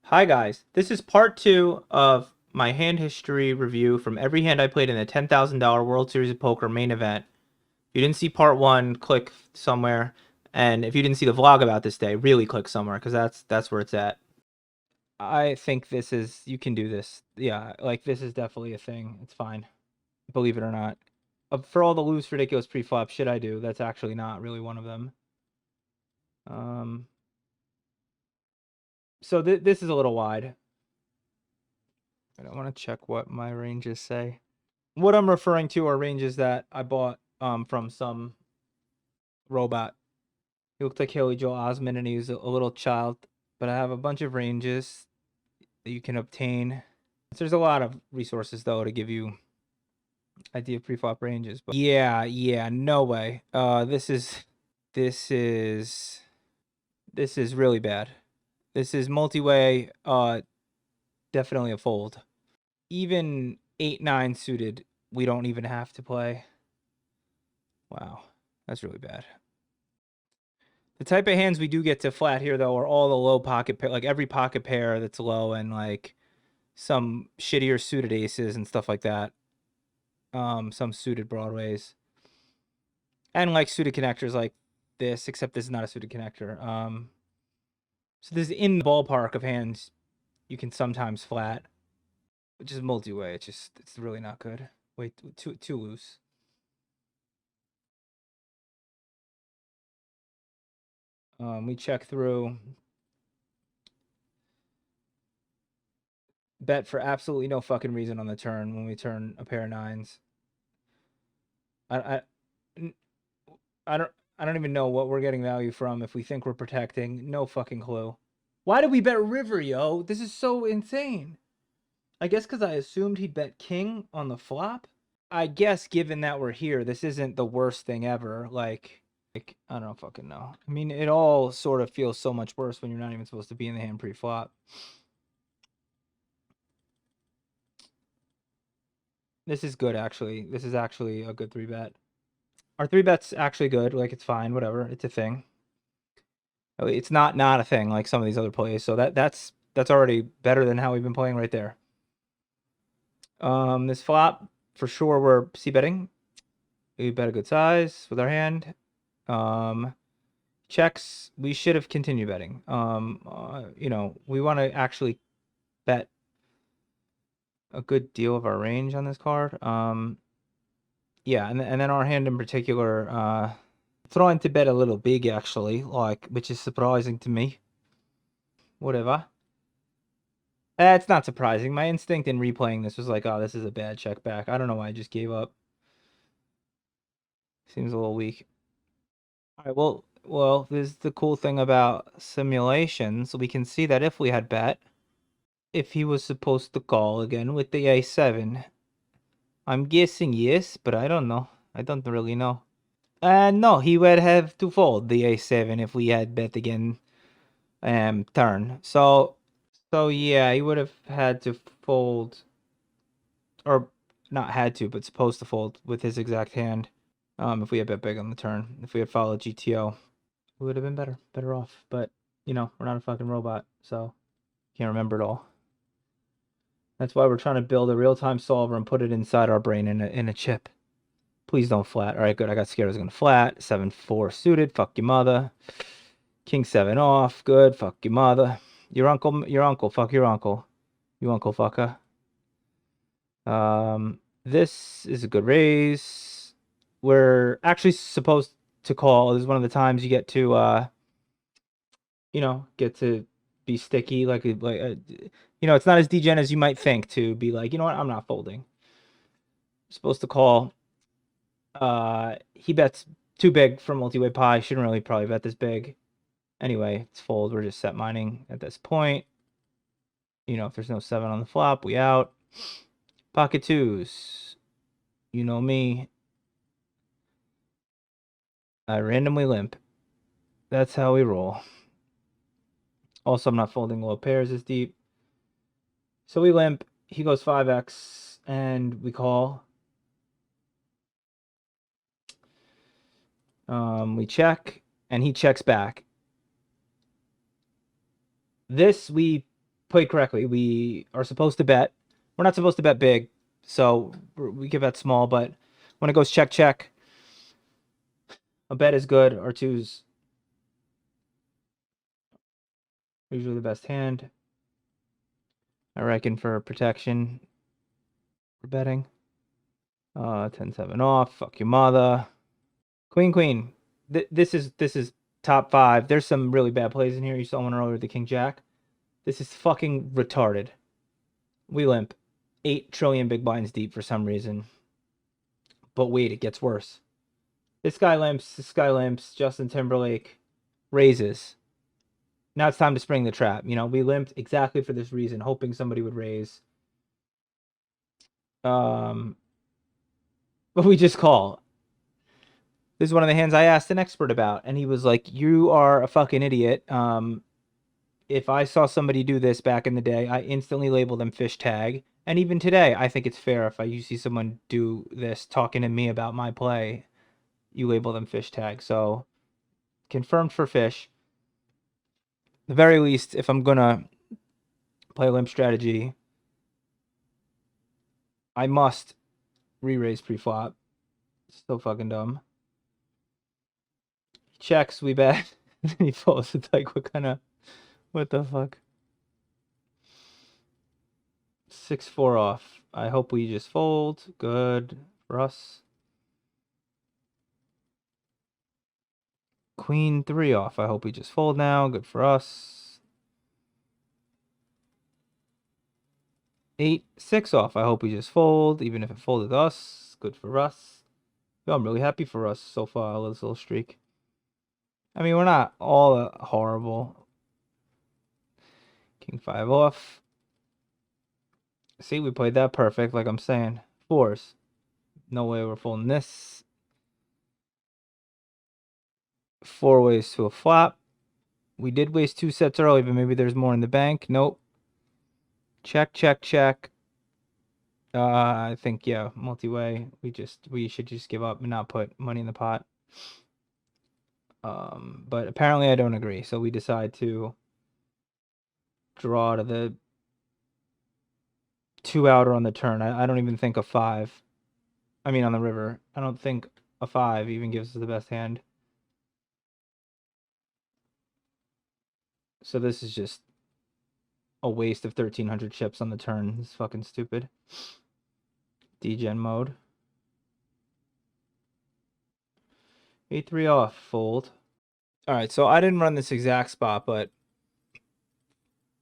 Hi guys, this is part 2 of my hand history review from every hand I played in the $10,000 World Series of Poker main event. If you didn't see part 1, click somewhere, and if you didn't see the vlog about this day, really click somewhere, because that's where it's at. I think you can do this. Yeah, like this is definitely a thing. It's fine, believe it or not. For all the loose, ridiculous pre-flop shit I do, that's actually not really one of them. So this is a little wide. I don't want to check what my ranges say. What I'm referring to are ranges that I bought from some robot. He looked like Haley Joel Osment, and he was a little child. But I have a bunch of ranges that you can obtain. There's a lot of resources though to give you idea of preflop ranges. But yeah, no way. This is really bad. This is multi-way. Definitely a fold. Even 8-9 suited, we don't even have to play. Wow, that's really bad. The type of hands we do get to flat here, though, are all the low pocket pair, like every pocket pair that's low, and like some shittier suited aces and stuff like that. Some suited broadways, and like suited connectors like this, except this is not a suited connector. So this is in the ballpark of hands you can sometimes flat, which is multi-way. It's really not good. Wait, too loose. We check through. Bet for absolutely no fucking reason on the turn when we turn a pair of nines. I I don't even know what we're getting value from if we think we're protecting. No fucking clue. Why did we bet river, yo? This is so insane. I guess because I assumed he'd bet king on the flop. I guess given that we're here, this isn't the worst thing ever. Like I don't fucking know. I mean, it all sort of feels so much worse when you're not even supposed to be in the hand pre-flop. This is good, actually. This is actually a good 3-bet. Our 3-bet's actually good. Like, it's fine. Whatever. It's a thing. It's not a thing like some of these other plays. So that's already better than how we've been playing right there. This flop, for sure, we're c-betting. We bet a good size with our hand. Checks, we should have continued betting. You know, we want to actually bet a good deal of our range on this card. Yeah, and then our hand in particular, trying to bet a little big actually, like, which is surprising to me. Whatever. It's not surprising. My instinct in replaying this was like, oh, this is a bad check back. I don't know why I just gave up. Seems a little weak. All right, well, this is the cool thing about simulations. We can see that if we had bet, if he was supposed to call again with the A7, I'm guessing yes, but I don't know. I don't really know. No, he would have to fold the A7 if we had bet again turn. So yeah, he would have had to fold, or not had to, but supposed to fold with his exact hand. If we had bet big on the turn, if we had followed GTO, we would have been better off. But you know, we're not a fucking robot, so can't remember it all. That's why we're trying to build a real-time solver and put it inside our brain in a chip. Please don't flat. All right, good. I got scared I was gonna flat. 7-4 suited. Fuck your mother. King 7 off. Good. Fuck your mother. Your uncle. Fuck your uncle. You uncle fucker. This is a good raise. We're actually supposed to call. This is one of the times you get to, you know, get to be sticky. You know, it's not as degen as you might think to be like, you know what, I'm not folding. Supposed to call. He bets too big for multi-way pie. Shouldn't really probably bet this big. Anyway, it's fold. We're just set mining at this point. You know, if there's no 7 on the flop, we out. Pocket twos. You know me. I randomly limp. That's how we roll. Also, I'm not folding low pairs as deep. So we limp. He goes 5x, and we call. We check, and he checks back. This we played correctly. We are supposed to bet. We're not supposed to bet big, so we can bet small. But when it goes check check, a bet is good. R2's usually the best hand, I reckon, for protection for betting. 10-7 off. Fuck your mother. Queen queen. This is top 5. There's some really bad plays in here. You saw one earlier, the king jack. This is fucking retarded. We limp 8 trillion big blinds deep for some reason. But wait, it gets worse. This guy limps. Justin Timberlake raises. Now it's time to spring the trap. You know, we limped exactly for this reason, hoping somebody would raise. But we just call. This is one of the hands I asked an expert about, and he was like, "You are a fucking idiot. If I saw somebody do this back in the day, I instantly label them fish tag. And even today, I think it's fair if you see someone do this talking to me about my play, you label them fish tag. So confirmed for fish. The very least, if I'm gonna play a limp strategy, I must re-raise pre-flop. So fucking dumb. He checks, we bet. He folds. It's like, what the fuck? 6-4 off. I hope we just fold. Good for us. Queen 3 off. I hope we just fold now. Good for us. 8-6 off. I hope we just fold, even if it folded us. Good for us. Yo, I'm really happy for us so far, this little streak. I mean, we're not all horrible. King 5 off. See, we played that perfect, like I'm saying. 4s. No way we're folding this. 4 ways to a flop. We did waste 2 sets early, but maybe there's more in the bank. Nope. Check, check, check. I think, yeah, multi-way. We should just give up and not put money in the pot. But apparently I don't agree, so we decide to draw to the 2 outer on the turn. I don't even think a 5. I mean, on the river. I don't think a 5 even gives us the best hand. So this is just a waste of 1,300 chips on the turn. It's fucking stupid. Degen mode. 8-3 off, fold. All right, so I didn't run this exact spot, but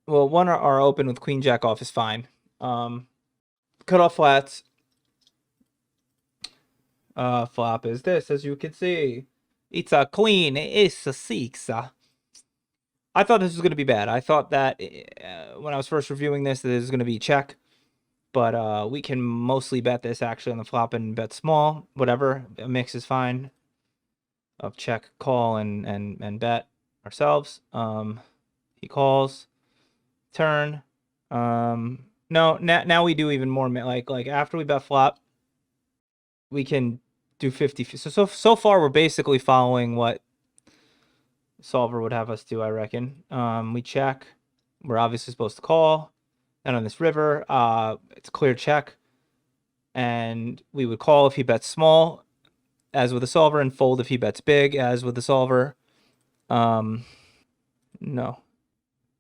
well, one are open with queen jack off is fine. Cut off flats. Flop is this, as you can see. It's a queen. It's a 6. I thought this was going to be bad. I thought that when I was first reviewing this, that this was going to be check. But we can mostly bet this actually on the flop and bet small. Whatever. A mix is fine. Of check, call, and bet ourselves. He calls. Turn. No, now we do even more. Like after we bet flop, we can do 50. So far, we're basically following what solver would have us do, I reckon. We check. We're obviously supposed to call. And on this river, it's a clear check. And we would call if he bets small, as with the solver, and fold if he bets big, as with the solver. No.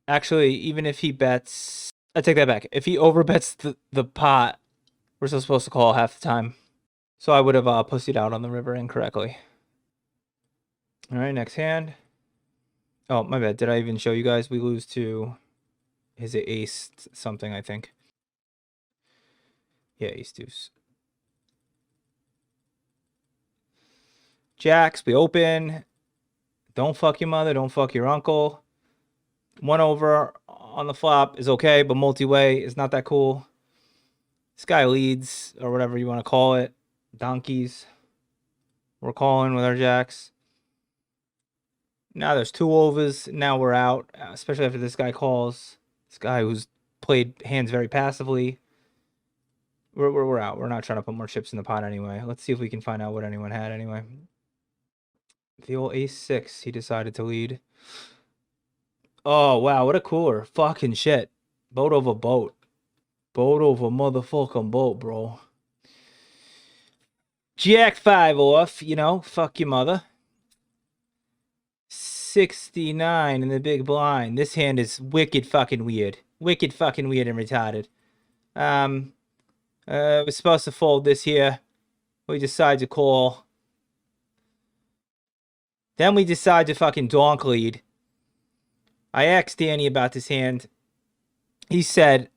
Actually, even if he bets... I take that back. If he overbets the pot, we're still supposed to call half the time. So I would have pussied out on the river incorrectly. All right, next hand. Oh, my bad. Did I even show you guys? We lose to his ace something, I think. Yeah, ace deuce. Jacks, we open. Don't fuck your mother. Don't fuck your uncle. 1 over on the flop is okay, but multi-way is not that cool. This guy leads, or whatever you want to call it. Donkeys. We're calling with our jacks. Now there's 2 overs. Now we're out, especially after this guy calls. This guy who's played hands very passively. We're out. We're not trying to put more chips in the pot anyway. Let's see if we can find out what anyone had anyway. The old ace 6, he decided to lead. Oh, wow, what a cooler. Fucking shit. Boat over boat. Boat over motherfucking boat, bro. Jack 5 off, you know, fuck your mother. 69 in the big blind. This hand is wicked fucking weird. Wicked fucking weird and retarded. We're supposed to fold this here. We decide to call. Then we decide to fucking donk lead. I asked Danny about this hand. He said,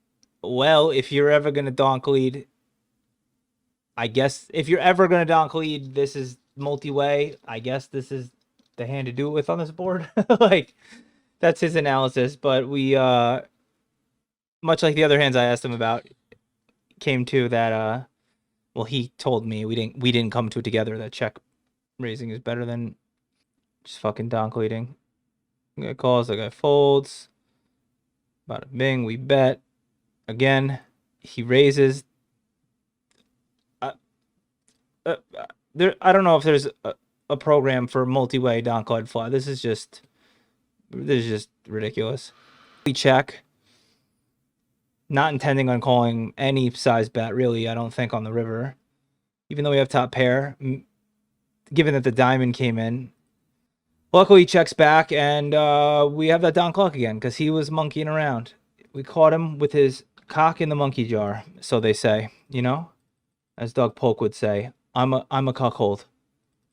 well, if you're ever going to donk lead, I guess if you're ever going to donk lead, this is multi-way. I guess this is the hand to do it with on this board. Like, that's his analysis. But we, much like the other hands I asked him about, came to that, well, he told me we didn't come to it together that check raising is better than just fucking donk leading. The guy calls, the guy folds. Bada bing, we bet. Again, he raises. I don't know if there's a program for multi-way donk lead fly. This is just ridiculous. We check. Not intending on calling any size bet, really, I don't think, on the river. Even though we have top pair, given that the diamond came in. Luckily, he checks back, and we have that donk luck again, because he was monkeying around. We caught him with his cock in the monkey jar, so they say, you know? As Doug Polk would say, I'm a cuckold.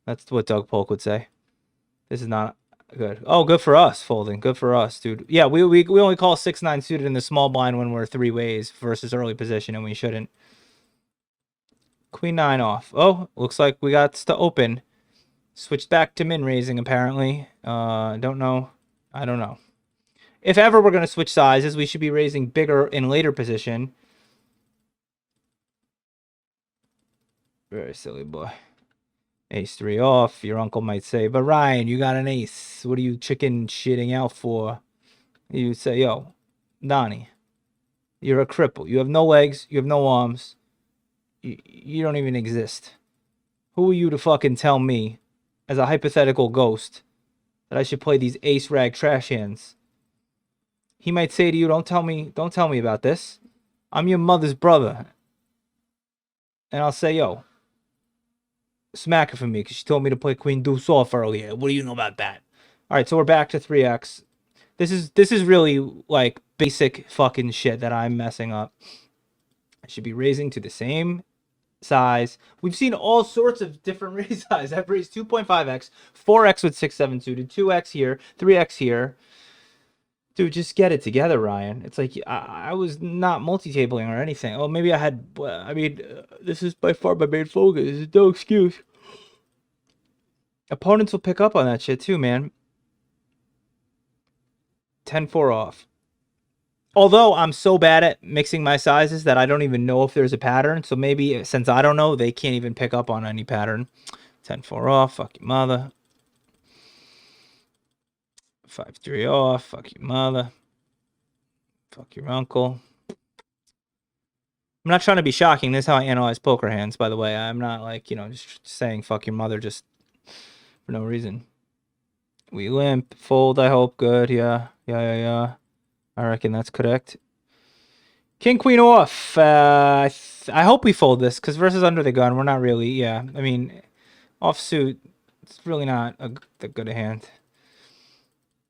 That's what Doug Polk would say. This is not good. Oh, good for us, folding. Good for us, dude. Yeah, we only call 6-9 suited in the small blind when we're 3 ways versus early position, and we shouldn't. Queen 9 off. Oh, looks like we got to open. Switched back to min raising, apparently. Don't know. I don't know. If ever we're going to switch sizes, we should be raising bigger in later position. Very silly boy. Ace 3 off. Your uncle might say, but Ryan, you got an ace. What are you chicken shitting out for? You say, yo, Donnie, you're a cripple. You have no legs. You have no arms. You don't even exist. Who are you to fucking tell me, as a hypothetical ghost, that I should play these ace rag trash hands? He might say to you, don't tell me about this. I'm your mother's brother. And I'll say, yo, smack her for me, because she told me to play queen deuce off earlier. What do you know about that? All right, so we're back to 3x. This is really, like, basic fucking shit that I'm messing up. I should be raising to the same size. We've seen all sorts of different raise size. I've raised 2.5x, 4x with 6-7 suited, 2x here, 3x here. Dude, just get it together, Ryan. It's like I was not multi-tabling or anything. Oh, maybe I had. I mean, this is by far my main focus. There's no excuse. Opponents will pick up on that shit too, man. 10-4 off. Although I'm so bad at mixing my sizes that I don't even know if there's a pattern. So maybe since I don't know, they can't even pick up on any pattern. 10-4 off. Fuck your mother. 5-3 off. Fuck your mother. Fuck your uncle. I'm not trying to be shocking. This is how I analyze poker hands, by the way. I'm not like, you know, just saying fuck your mother just for no reason. We limp. Fold, I hope. Good. Yeah. I reckon that's correct. King, queen off. I hope we fold this, because versus under the gun, we're not really, yeah. I mean, offsuit, it's really not that good a hand.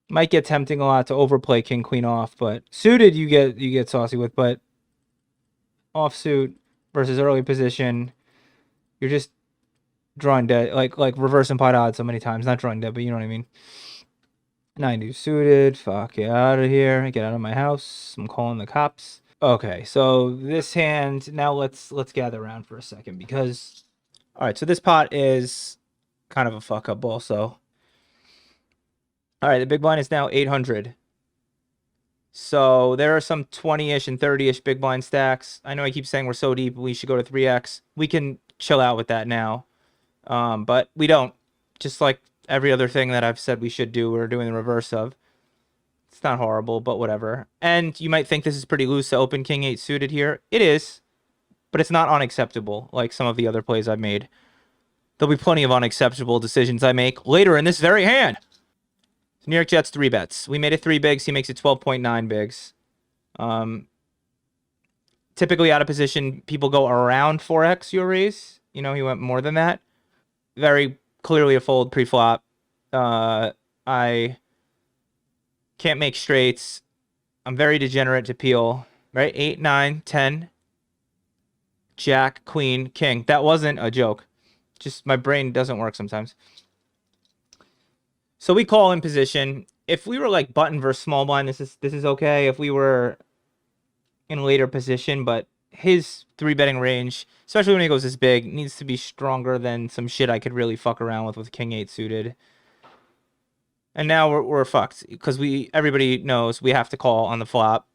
Might get tempting a lot to overplay king, queen off, but suited you get saucy with, but offsuit versus early position, you're just drawing dead, like reversing pot odds so many times. Not drawing dead, but you know what I mean. 9-2 suited. Fuck, get out of here. Get out of my house. I'm calling the cops. Okay, so this hand, now let's gather around for a second, because all right, so this pot is kind of a fuck up also. All right, the big blind is now 800. So there are some 20-ish and 30-ish big blind stacks. I know I keep saying we're so deep, we should go to 3x. We can chill out with that now. But we don't. Just like every other thing that I've said we should do, we're doing the reverse of. It's not horrible, but whatever. And you might think this is pretty loose to open king 8 suited here. It is, but it's not unacceptable like some of the other plays I've made. There'll be plenty of unacceptable decisions I make later in this very hand. New York Jets 3 bets. We made it 3 bigs. He makes it 12.9 bigs. Typically out of position, people go around 4x your raise. You know, he went more than that. Very clearly a fold pre-flop. I can't make straights. I'm very degenerate to peel. Right? 8, 9, 10. Jack, queen, king. That wasn't a joke. Just my brain doesn't work sometimes. So we call in position. If we were like button versus small blind, this is okay. If we were in later position, but his 3-betting range, especially when he goes this big, needs to be stronger than some shit I could really fuck around with king 8 suited. And now we're fucked because everybody knows we have to call on the flop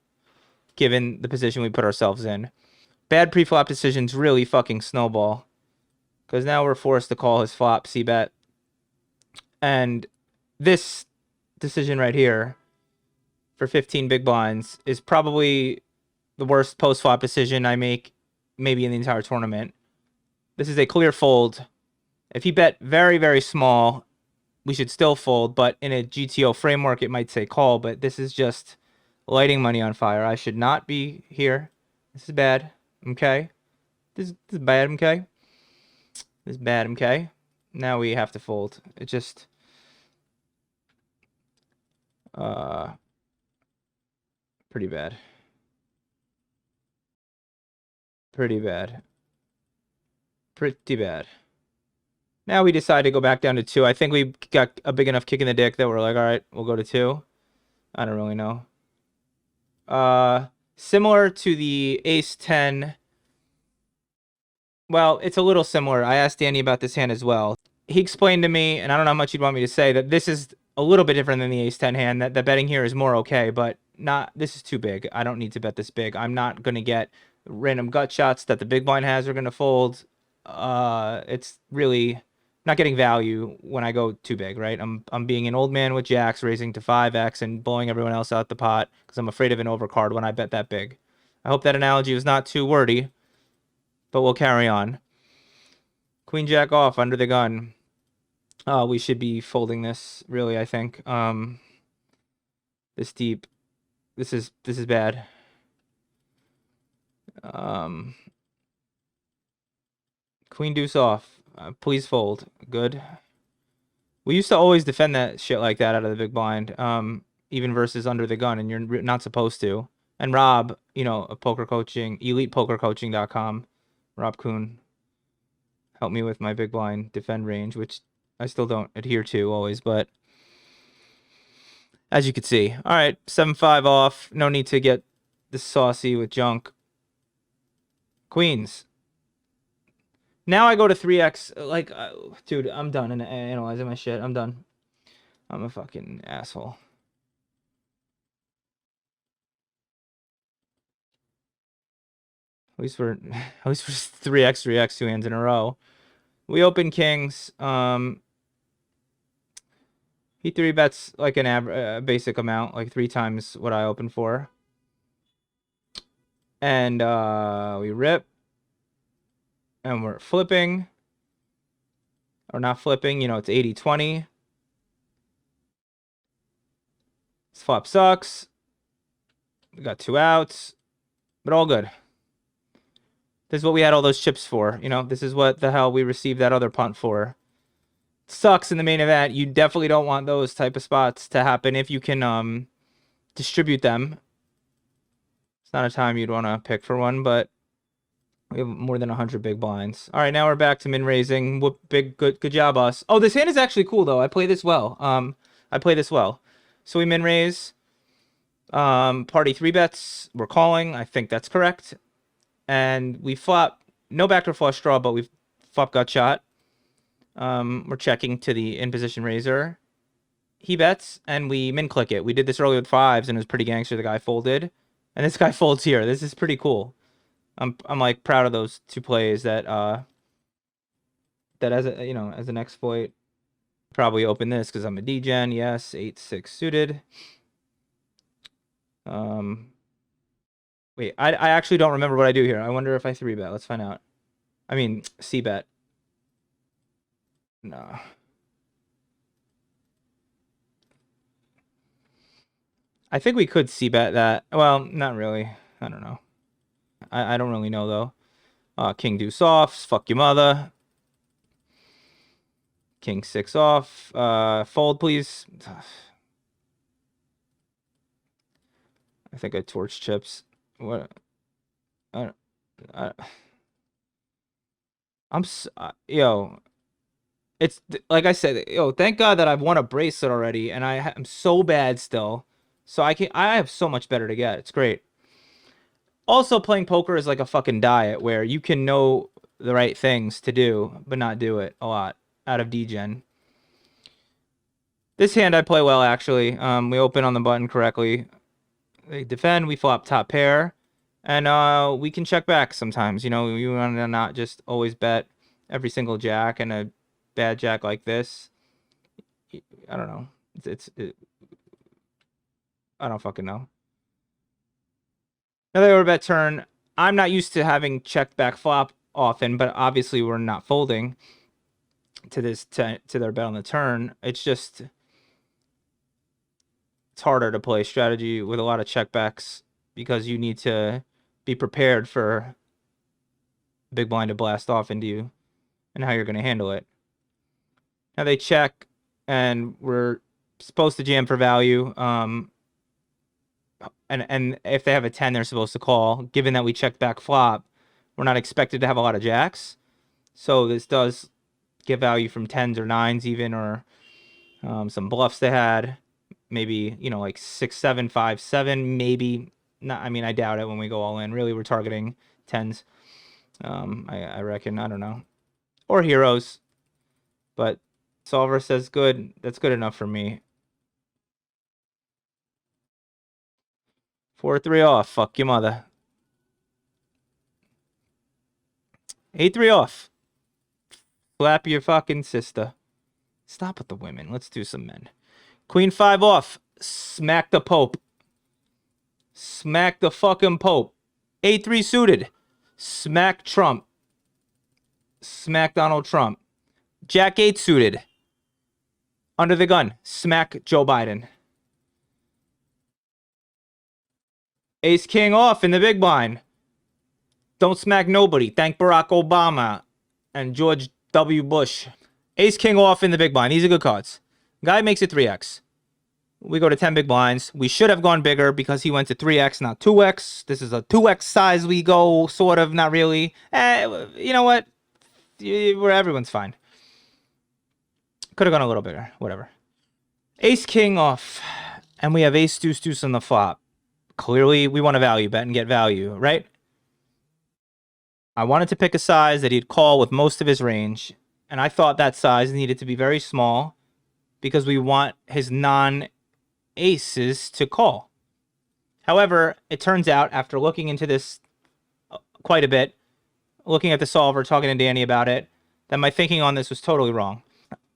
given the position we put ourselves in. Bad pre-flop decisions really fucking snowball because now we're forced to call his flop c-bet. And this decision right here for 15 big blinds is probably the worst post-flop decision I make maybe in the entire tournament. This is a clear fold. If he bet very, very small, we should still fold, but in a GTO framework, it might say call, but this is just lighting money on fire. I should not be here. This is bad, okay? This is bad, okay? This is bad, okay? Now we have to fold. It just... pretty bad. Pretty bad. Pretty bad. Now we decide to go back down to 2. I think we got a big enough kick in the dick that we're like, all right, we'll go to 2. I don't really know. Similar to the ace 10. Well, it's a little similar. I asked Danny about this hand as well. He explained to me, and I don't know how much you'd want me to say, that this is a little bit different than the ace 10 hand. That the betting here is more okay, but not. This is too big. I don't need to bet this big. I'm not going to get random gut shots that the big blind has are going to fold. It's really not getting value when I go too big, right? I'm being an old man with jacks, raising to 5x and blowing everyone else out the pot because I'm afraid of an overcard when I bet that big. I hope that analogy was not too wordy, but we'll carry on. Queen jack off under the gun. We should be folding this, really, I think. This deep. This is bad. Queen deuce off. Please fold. Good. We used to always defend that shit like that out of the big blind, even versus under the gun, and you're not supposed to. And Rob, you know, poker coaching, elitepokercoaching.com, Rob Kuhn, helped me with my big blind defend range, which I still don't adhere to always, but as you can see. All right, 7-5 off. No need to get this saucy with junk. Queens. Now I go to 3x. Like, dude, I'm done analyzing my shit. I'm done. I'm a fucking asshole. At least for 3x, 2 hands in a row. We open kings. He 3-bets like an basic amount, like 3 times what I open for. And we rip. And we're flipping. Or not flipping, you know, it's 80-20. This flop sucks. We got 2 outs. But all good. This is what we had all those chips for. You know, this is what the hell we received that other punt for. Sucks in the main event. You definitely don't want those type of spots to happen if you can distribute them. It's not a time you'd want to pick for one, but we have more than 100 big blinds. All right, now we're back to min raising. Whoop, good job, us. Oh, this hand is actually cool though. I play this well. I play this well. So we min raise. Party 3-bets. We're calling. I think that's correct. And we flop. No backdoor flush draw, but we flop gut shot. We're checking to the in position raiser. He bets, and we min click it. We did this earlier with 5s, and it was pretty gangster. The guy folded, and this guy folds here. This is pretty cool. I'm like proud of those 2 plays that as a, you know, as an exploit. Probably open this because I'm a degen. Yes, 8-6 suited. Wait, I actually don't remember what I do here. I wonder if I 3-bet. Let's find out. I mean, c-bet. No. I think we could c-bet that. Well, not really. I don't know. I don't really know, though. King deuce off. Fuck your mother. King 6 off. Fold, please. I think I torch chips. What? I'm yo. It's like I said, yo. Thank God that I've won a bracelet already, and I'm so bad still. So I have so much better to get. It's great. Also, playing poker is like a fucking diet where you can know the right things to do, but not do it a lot out of degen. This hand I play well, actually. We open on the button correctly. They defend, we flop top pair. And we can check back sometimes. You know, you want to not just always bet every single jack and a bad jack like this. I don't know. I don't fucking know. Another overbet turn. I'm not used to having checked back flop often, but obviously we're not folding to their bet on the turn. It's just it's harder to play strategy with a lot of checkbacks because you need to be prepared for big blind to blast off into you and how you're going to handle it. Now they check, and we're supposed to jam for value. And if they have a 10, they're supposed to call. Given that we checked back flop, we're not expected to have a lot of jacks. So this does get value from 10s or 9s even, or some bluffs they had. Maybe, you know, like 6, 7, 5, 7, maybe. Not, I mean, I doubt it when we go all in. Really, we're targeting 10s. I reckon. I don't know. Or heroes. But solver says good. That's good enough for me. 4-3 off. Fuck your mother. 8-3 off. Slap your fucking sister. Stop with the women. Let's do some men. Queen 5 off. Smack the Pope. Smack the fucking Pope. 8-3 suited. Smack Trump. Smack Donald Trump. Jack 8 suited. Under the gun. Smack Joe Biden. Ace King off in the big blind. Don't smack nobody. Thank Barack Obama and George W. Bush. Ace King off in the big blind. These are good cards. Guy makes it 3x. We go to 10 big blinds. We should have gone bigger because he went to 3x, not 2x. This is a 2x size we go, sort of, not really. You know what? Everyone's fine. Could have gone a little bigger. Whatever. Ace King off. And we have Ace Deuce Deuce on the flop. Clearly, we want to value bet and get value, right? I wanted to pick a size that he'd call with most of his range. And I thought that size needed to be very small because we want his non-aces to call. However, it turns out, after looking into this quite a bit, looking at the solver, talking to Danny about it, that my thinking on this was totally wrong.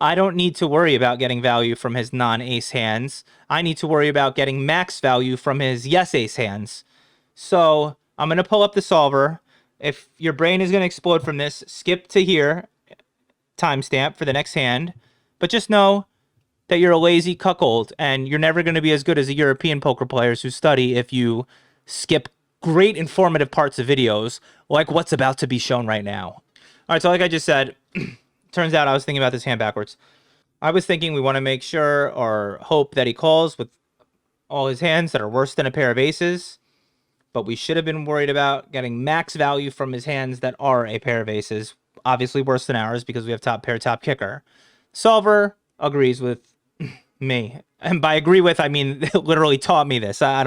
I don't need to worry about getting value from his non-ace hands. I need to worry about getting max value from his yes-ace hands. So I'm going to pull up the solver. If your brain is going to explode from this, skip to here, timestamp for the next hand. But just know that you're a lazy cuckold, and you're never going to be as good as the European poker players who study if you skip great informative parts of videos like what's about to be shown right now. All right, so like I just said, turns out I was thinking about this hand backwards. I was thinking we want to make sure or hope that he calls with all his hands that are worse than a pair of aces, but we should have been worried about getting max value from his hands that are a pair of aces, obviously worse than ours because we have top pair, top kicker. Solver agrees with me. And by agree with, I mean literally taught me this. I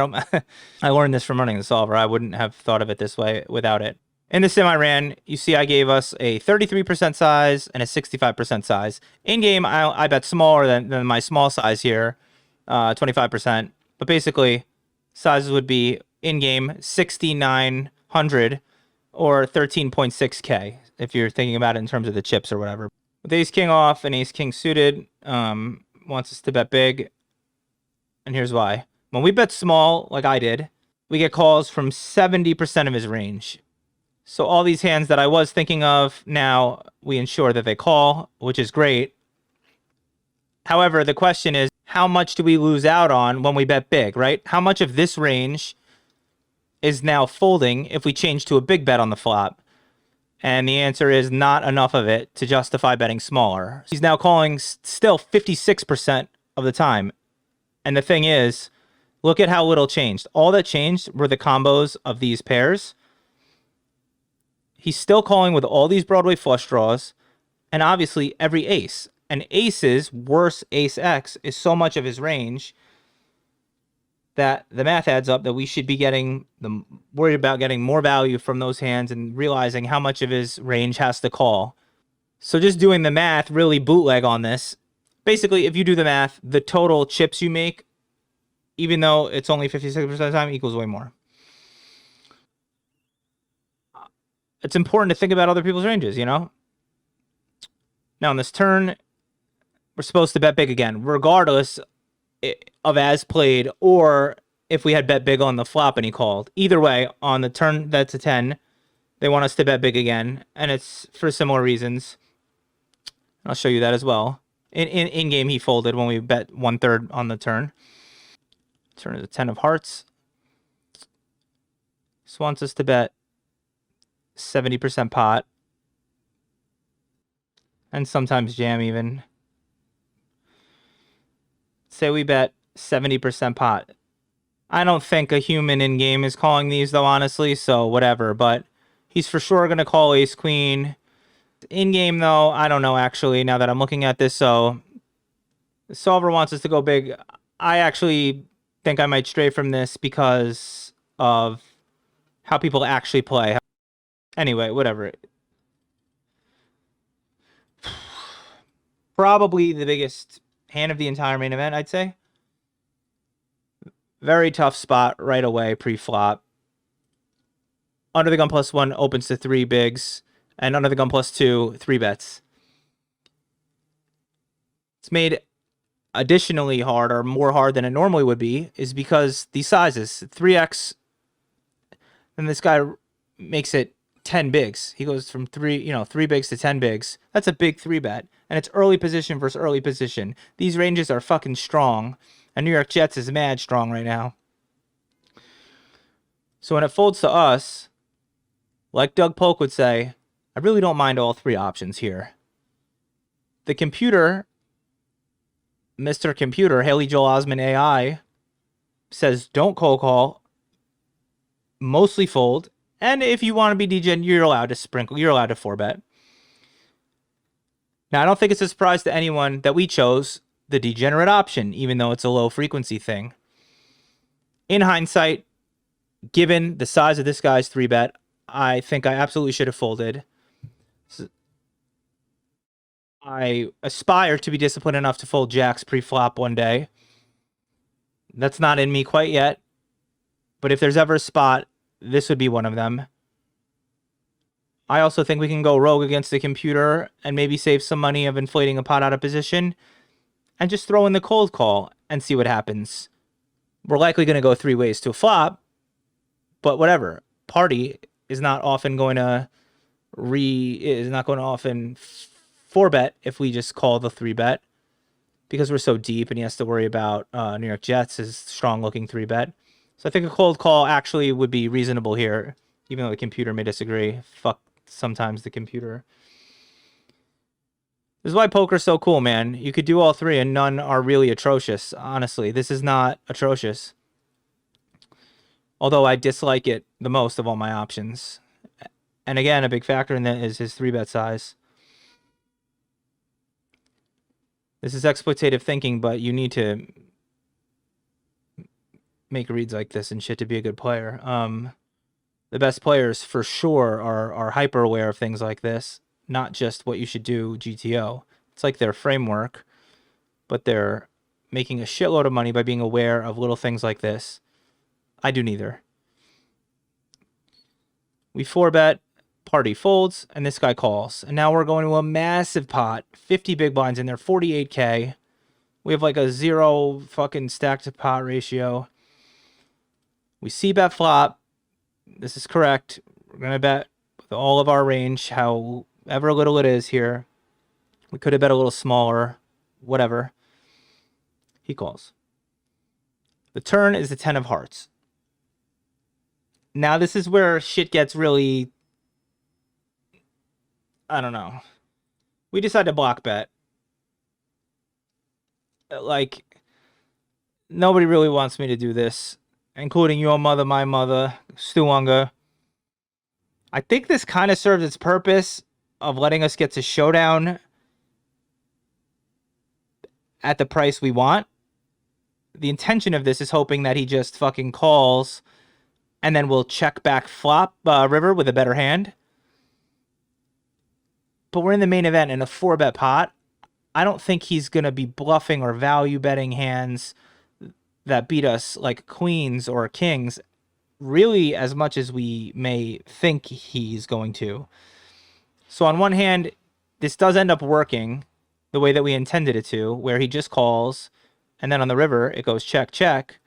learned this from running the solver. I wouldn't have thought of it this way without it. In the sim I ran, you see I gave us a 33% size and a 65% size. In-game, I bet smaller than my small size here, 25%. But basically, sizes would be in-game 6,900 or 13.6K, if you're thinking about it in terms of the chips or whatever. With ace-king off and ace-king suited, wants us to bet big. And here's why. When we bet small, like I did, we get calls from 70% of his range. So all these hands that I was thinking of, now we ensure that they call, which is great. However, the question is, how much do we lose out on when we bet big, right? How much of this range is now folding if we change to a big bet on the flop? And the answer is not enough of it to justify betting smaller. He's now calling still 56% of the time. And the thing is, look at how little changed. All that changed were the combos of these pairs. He's still calling with all these Broadway flush draws, and obviously every ace. And aces, worse ace X, is so much of his range that the math adds up that we should be worried about getting more value from those hands and realizing how much of his range has to call. So just doing the math, really bootleg on this. Basically, if you do the math, the total chips you make, even though it's only 56% of the time, equals way more. It's important to think about other people's ranges, you know? Now, on this turn, we're supposed to bet big again, regardless of as played or if we had bet big on the flop and he called. Either way, on the turn that's a 10, they want us to bet big again, and it's for similar reasons. I'll show you that as well. In game, he folded when we bet 1/3 on the turn. Turn is a 10 of hearts. This wants us to bet 70% pot. And sometimes jam even. Say we bet 70% pot. I don't think a human in game is calling these though, honestly, so whatever. But he's for sure going to call ace queen. In game though, I don't know actually now that I'm looking at this. So the solver wants us to go big. I actually think I might stray from this because of how people actually play. Anyway, whatever. Probably the biggest hand of the entire main event, I'd say. Very tough spot right away pre-flop. Under the gun +1 opens to 3 bigs, and under the gun +2, 3 bets. It's made additionally hard, or more hard than it normally would be, is because these sizes, 3x, then this guy makes it 10 bigs. He goes from 3 bigs to 10 bigs. That's a big 3 bet, and it's early position versus early position. These ranges are fucking strong, and New York Jets is mad strong right now. So when it folds to us, like Doug Polk would say, I really don't mind all 3 options here. The computer, Mr. Computer, Haley Joel Osment AI, says don't cold call, mostly fold, and if you want to be degen, you're allowed to sprinkle, you're allowed to 4-bet. Now, I don't think it's a surprise to anyone that we chose the degenerate option, even though it's a low frequency thing. In hindsight, given the size of this guy's 3-bet, I think I absolutely should have folded. I aspire to be disciplined enough to fold jacks pre-flop one day. That's not in me quite yet. But if there's ever a spot, this would be one of them. I also think we can go rogue against the computer and maybe save some money of inflating a pot out of position and just throw in the cold call and see what happens. We're likely going to go 3 ways to a flop, but whatever. Party is not often going to 4-bet if we just call the 3-bet because we're so deep and he has to worry about New York Jets' strong-looking 3-bet. So I think a cold call actually would be reasonable here, even though the computer may disagree. Fuck sometimes the computer. This is why poker's so cool, man. You could do all 3 and none are really atrocious. Honestly, this is not atrocious. Although I dislike it the most of all my options. And again, a big factor in that is his 3-bet size. This is exploitative thinking, but you need to make reads like this and shit to be a good player. The best players for sure are hyper aware of things like this, not just what you should do GTO. It's like their framework, but they're making a shitload of money by being aware of little things like this. I do neither. We 4-bet, party folds, and this guy calls. And now we're going to a massive pot, 50 big blinds in there, 48K. We have like a 0 fucking stack to pot ratio. We see bet flop. This is correct. We're going to bet with all of our range, however little it is here. We could have bet a little smaller, whatever. He calls. The turn is the 10 of hearts. Now this is where shit gets really, I don't know. We decide to block bet. Like, nobody really wants me to do this, including your mother, my mother, Stuunga. I think this kind of serves its purpose of letting us get to showdown at the price we want. The intention of this is hoping that he just fucking calls and then we'll check back flop river with a better hand. But we're in the main event in a 4-bet pot. I don't think he's going to be bluffing or value betting hands that beat us like queens or kings really as much as we may think he's going to. So on one hand, this does end up working the way that we intended it to, where he just calls, and then on the river, it goes check, check,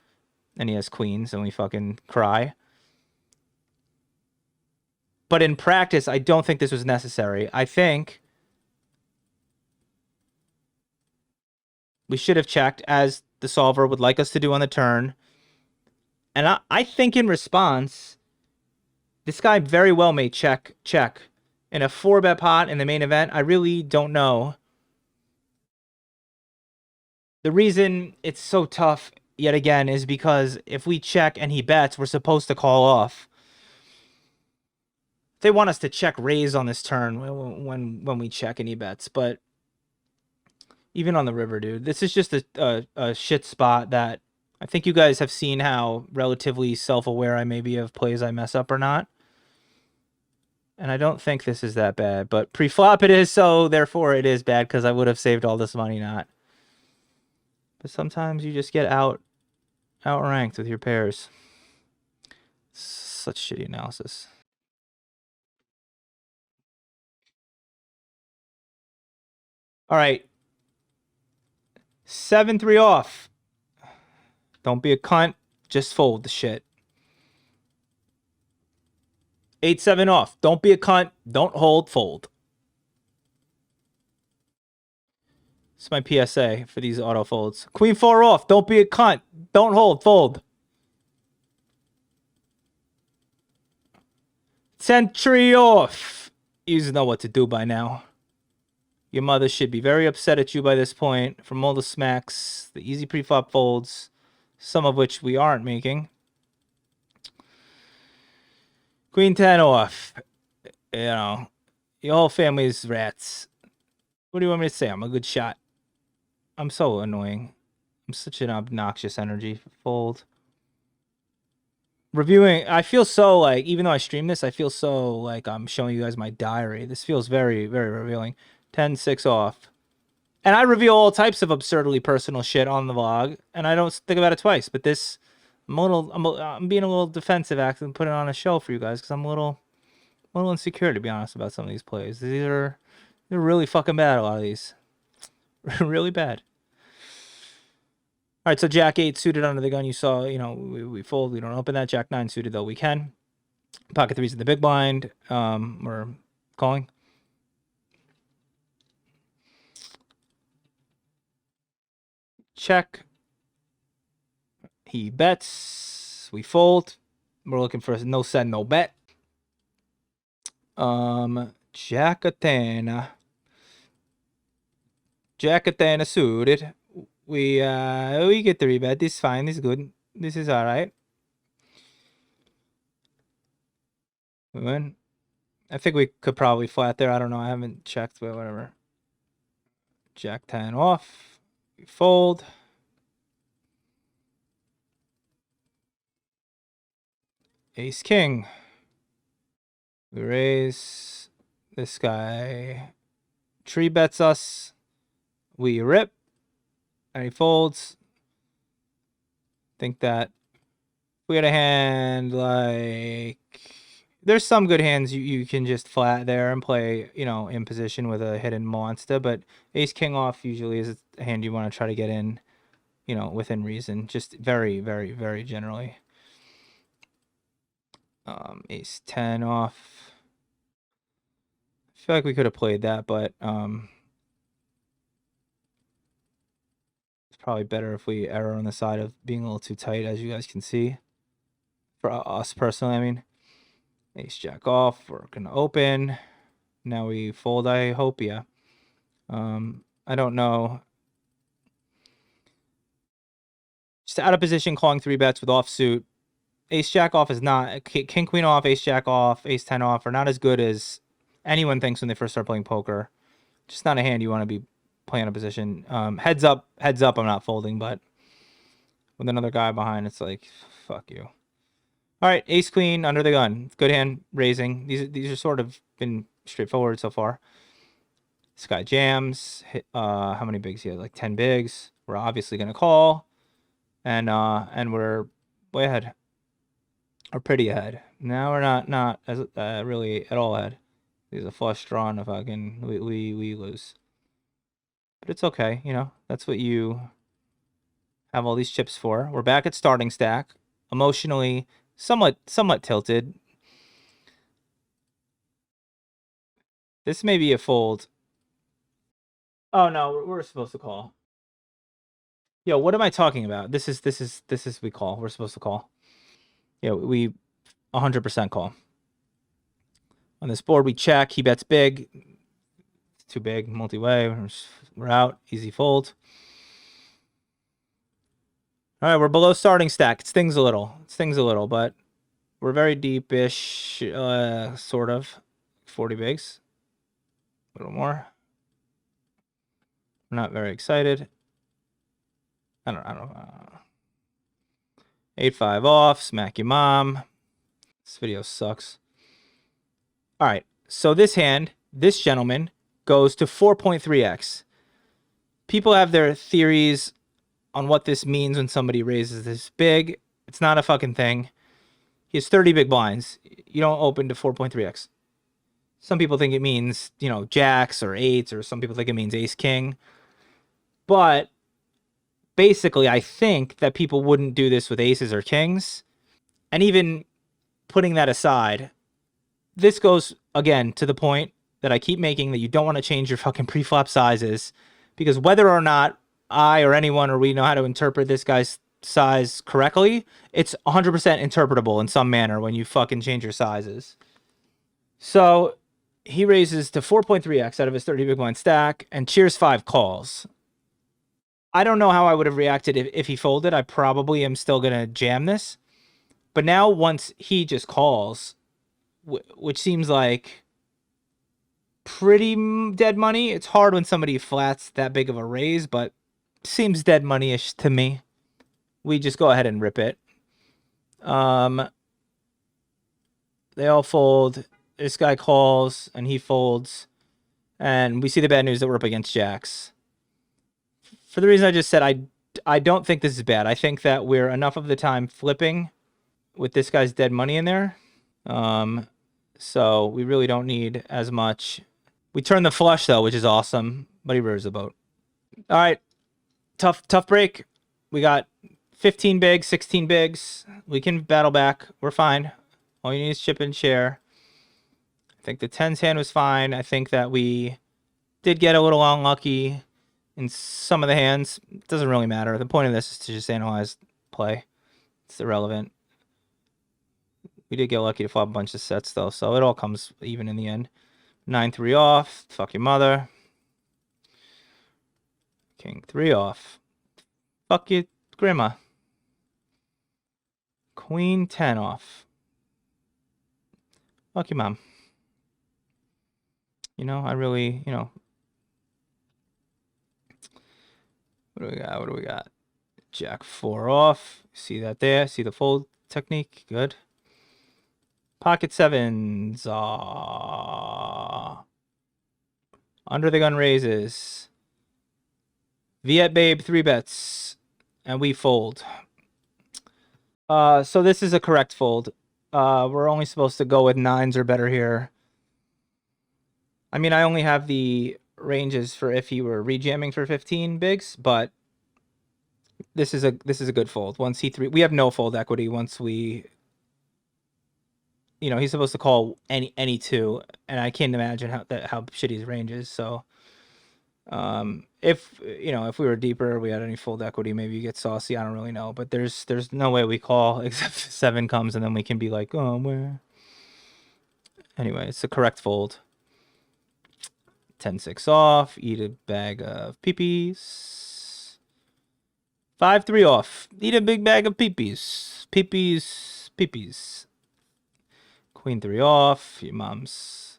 and he has queens, and we fucking cry. But in practice, I don't think this was necessary. I think we should have checked, as the solver would like us to do on the turn. And I think in response, this guy very well may check, check. In a 4-bet pot in the main event, I really don't know. The reason it's so tough, yet again, is because if we check and he bets, we're supposed to call off. They want us to check raise on this turn when we check and he bets, but even on the river, dude, this is just a shit spot that I think you guys have seen how relatively self-aware I may be of plays I mess up or not. And I don't think this is that bad, but pre-flop it is, so therefore it is bad because I would have saved all this money not. But sometimes you just get outranked with your pairs. Such shitty analysis. All right. 7-3 off. Don't be a cunt. Just fold the shit. 8-7 off. Don't be a cunt. Don't hold. Fold. It's my PSA for these auto folds. Queen 4 off. Don't be a cunt. Don't hold. Fold. Century off. You just know what to do by now. Your mother should be very upset at you by this point from all the smacks, the easy preflop folds, some of which we aren't making. Queen 10 off. You know, your whole family's rats. What do you want me to say? I'm a good shot. I'm so annoying. I'm such an obnoxious energy. Fold. Reviewing, I feel so like, even though I stream this, I feel so like I'm showing you guys my diary. This feels very, very revealing. 10-6 off. And I reveal all types of absurdly personal shit on the vlog, and I don't think about it twice. But this, I'm being a little defensive, acting, putting on a show for you guys because I'm a little insecure, to be honest, about some of these plays. They're really fucking bad. A lot of these, really bad. All right, so Jack 8 suited under the gun. You saw, you know, we fold. We don't open that. Jack 9 suited though. We can. Pocket 3's in the big blind. We're calling. Check. He bets. We fold. We're looking for a no send, no bet. Jack 10. Jack 10 suited. We get 3-bet. This is fine. This is good. This is all right. We win. I think we could probably flat there. I don't know. I haven't checked, but whatever. Jack 10 off. We fold. Ace King. We raise. This guy tree bets us. We rip. And he folds. Think that if we had a hand like, there's some good hands you can just flat there and play, you know, in position with a hidden monster, but Ace King off usually is a hand you want to try to get in, you know, within reason, just very, very, very generally. Ace 10 off. I feel like we could have played that, but it's probably better if we err on the side of being a little too tight, as you guys can see. For us personally, I mean. Ace jack off. We're gonna open. Now we fold. I hope, yeah. I don't know. Just out of position, calling 3-bets with offsuit. Ace jack off is not king queen off, ace jack off, ace 10 off are not as good as anyone thinks when they first start playing poker. Just not a hand you want to be playing a position. Heads up, I'm not folding, but with another guy behind, it's like, fuck you. All right, ace queen under the gun. Good hand, raising. These are sort of been straightforward so far. This guy jams. How many bigs he has? Like 10 bigs. We're obviously gonna call, and we're way ahead. We're pretty ahead. Now we're not as really at all ahead. There's a flush draw, and if I can, we lose. But it's okay, you know. That's what you have all these chips for. We're back at starting stack. Emotionally, somewhat tilted. This may be a fold. Oh no, we're supposed to call. Yo, what am I talking about? This is we call. We're supposed to call. Yeah, we 100% call. On this board, we check. He bets big. It's too big. Multi-way. We're out. Easy fold. All right, we're below starting stack. It stings a little, but we're very deep-ish, sort of. 40 bigs. A little more. We're not very excited. I don't know. 8-5 off. Smack your mom. This video sucks. All right, so this hand, this gentleman, goes to 4.3x. People have their theories on what this means when somebody raises this big. It's not a fucking thing. He has 30 big blinds. You don't open to 4.3x. Some people think it means, you know, jacks or eights, or some people think it means ace king. But basically, I think that people wouldn't do this with aces or kings. And even putting that aside, this goes, again, to the point that I keep making, that you don't want to change your fucking pre-flop sizes, because whether or not I or anyone or we know how to interpret this guy's size correctly, it's 100% interpretable in some manner when you fucking change your sizes. So he raises to 4.3x out of his 30 big blind stack, and cheers 5 calls. I don't know how I would have reacted if he folded. I probably am still going to jam this. But now once he just calls, which seems like pretty dead money. It's hard when somebody flats that big of a raise, but seems dead money-ish to me. We just go ahead and rip it. They all fold. This guy calls, and he folds. And we see the bad news that we're up against jacks. For the reason I just said, I don't think this is bad. I think that we're enough of the time flipping with this guy's dead money in there. So we really don't need as much. We turn the flush, though, which is awesome. But he rears the boat. All right. Tough break. We got 15 bigs, 16 bigs. We can battle back. We're fine. All you need is chip and share. I think the 10s hand was fine. I think that we did get a little unlucky in some of the hands. It doesn't really matter. The point of this is to just analyze play. It's irrelevant. We did get lucky to flop a bunch of sets, though, so it all comes even in the end. 9-3 off. Fuck your mother. King 3 off. Fuck your grandma. Queen 10 off. Fuck your mom. You know, I really, you know. What do we got? Jack 4 off. See that there? See the fold technique? Good. Pocket 7s. Under the gun raises. Viet Babe 3 bets. And we fold. So this is a correct fold. We're only supposed to go with 9s or better here. I mean, I only have the ranges for if he were rejamming for 15 bigs, but this is a good fold. Once he 3, we have no fold equity once we, you know, he's supposed to call any 2, and I can't imagine how shitty his range is. So If if we were deeper, we had any fold equity, maybe you get saucy. I don't really know, but there's no way we call except 7 comes, and then we can be like, oh, where? Anyway, it's the correct fold. 10-6 off. Eat a bag of peepees. 5-3 off. Eat a big bag of peepees. Peepees. Peepees. Queen 3 off. Your mom's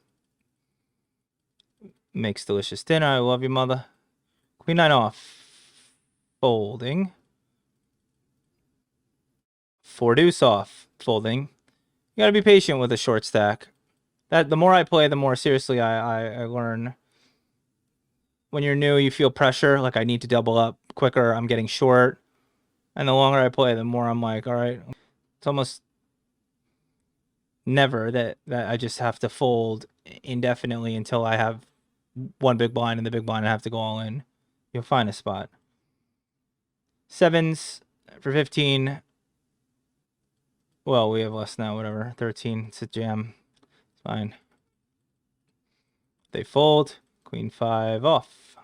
makes delicious dinner. I love your mother. Queen 9 off. Folding. 4 deuce off. Folding. You gotta be patient with a short stack. That the more I play, the more seriously I learn. When you're new, you feel pressure, like I need to double up quicker, I'm getting short. And the longer I play, the more I'm like, all right. It's almost never that I just have to fold indefinitely until I have one big blind and the big blind I have to go all in. You'll find a spot. 7s for 15. Well, we have less now, whatever. 13, it's a jam. It's fine. They fold. Queen 5 off.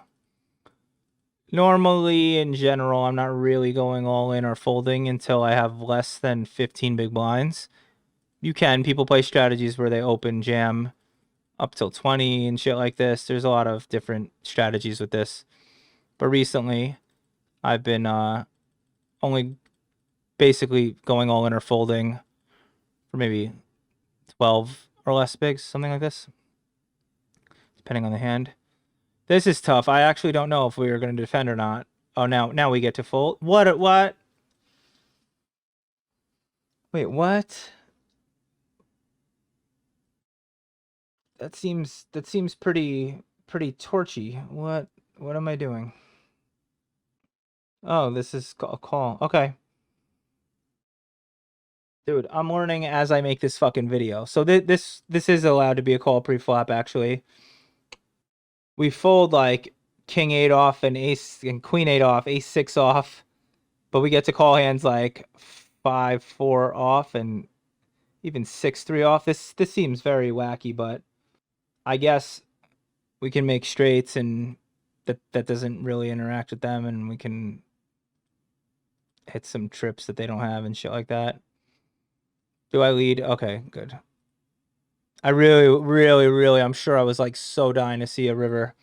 Normally, in general, I'm not really going all in or folding until I have less than 15 big blinds. You can. People play strategies where they open jam up till 20 and shit like this. There's a lot of different strategies with this. But recently, I've been only basically going all in or folding for maybe 12 or less bigs, something like this, depending on the hand. This is tough. I actually don't know if we are going to defend or not. Oh, now we get to fold. What? Wait, what? That seems pretty torchy. What am I doing? Oh, this is a call. Okay. Dude, I'm learning as I make this fucking video. So this is allowed to be a call pre-flop actually. We fold like king 8 off and ace and queen 8 off, ace 6 off, but we get to call hands like 5-4 off and even 6-3 off. This seems very wacky, but I guess we can make straights and that doesn't really interact with them, and we can hit some trips that they don't have and shit like that. Do I lead? Okay, good. I really, I'm sure I was like so dying to see a river.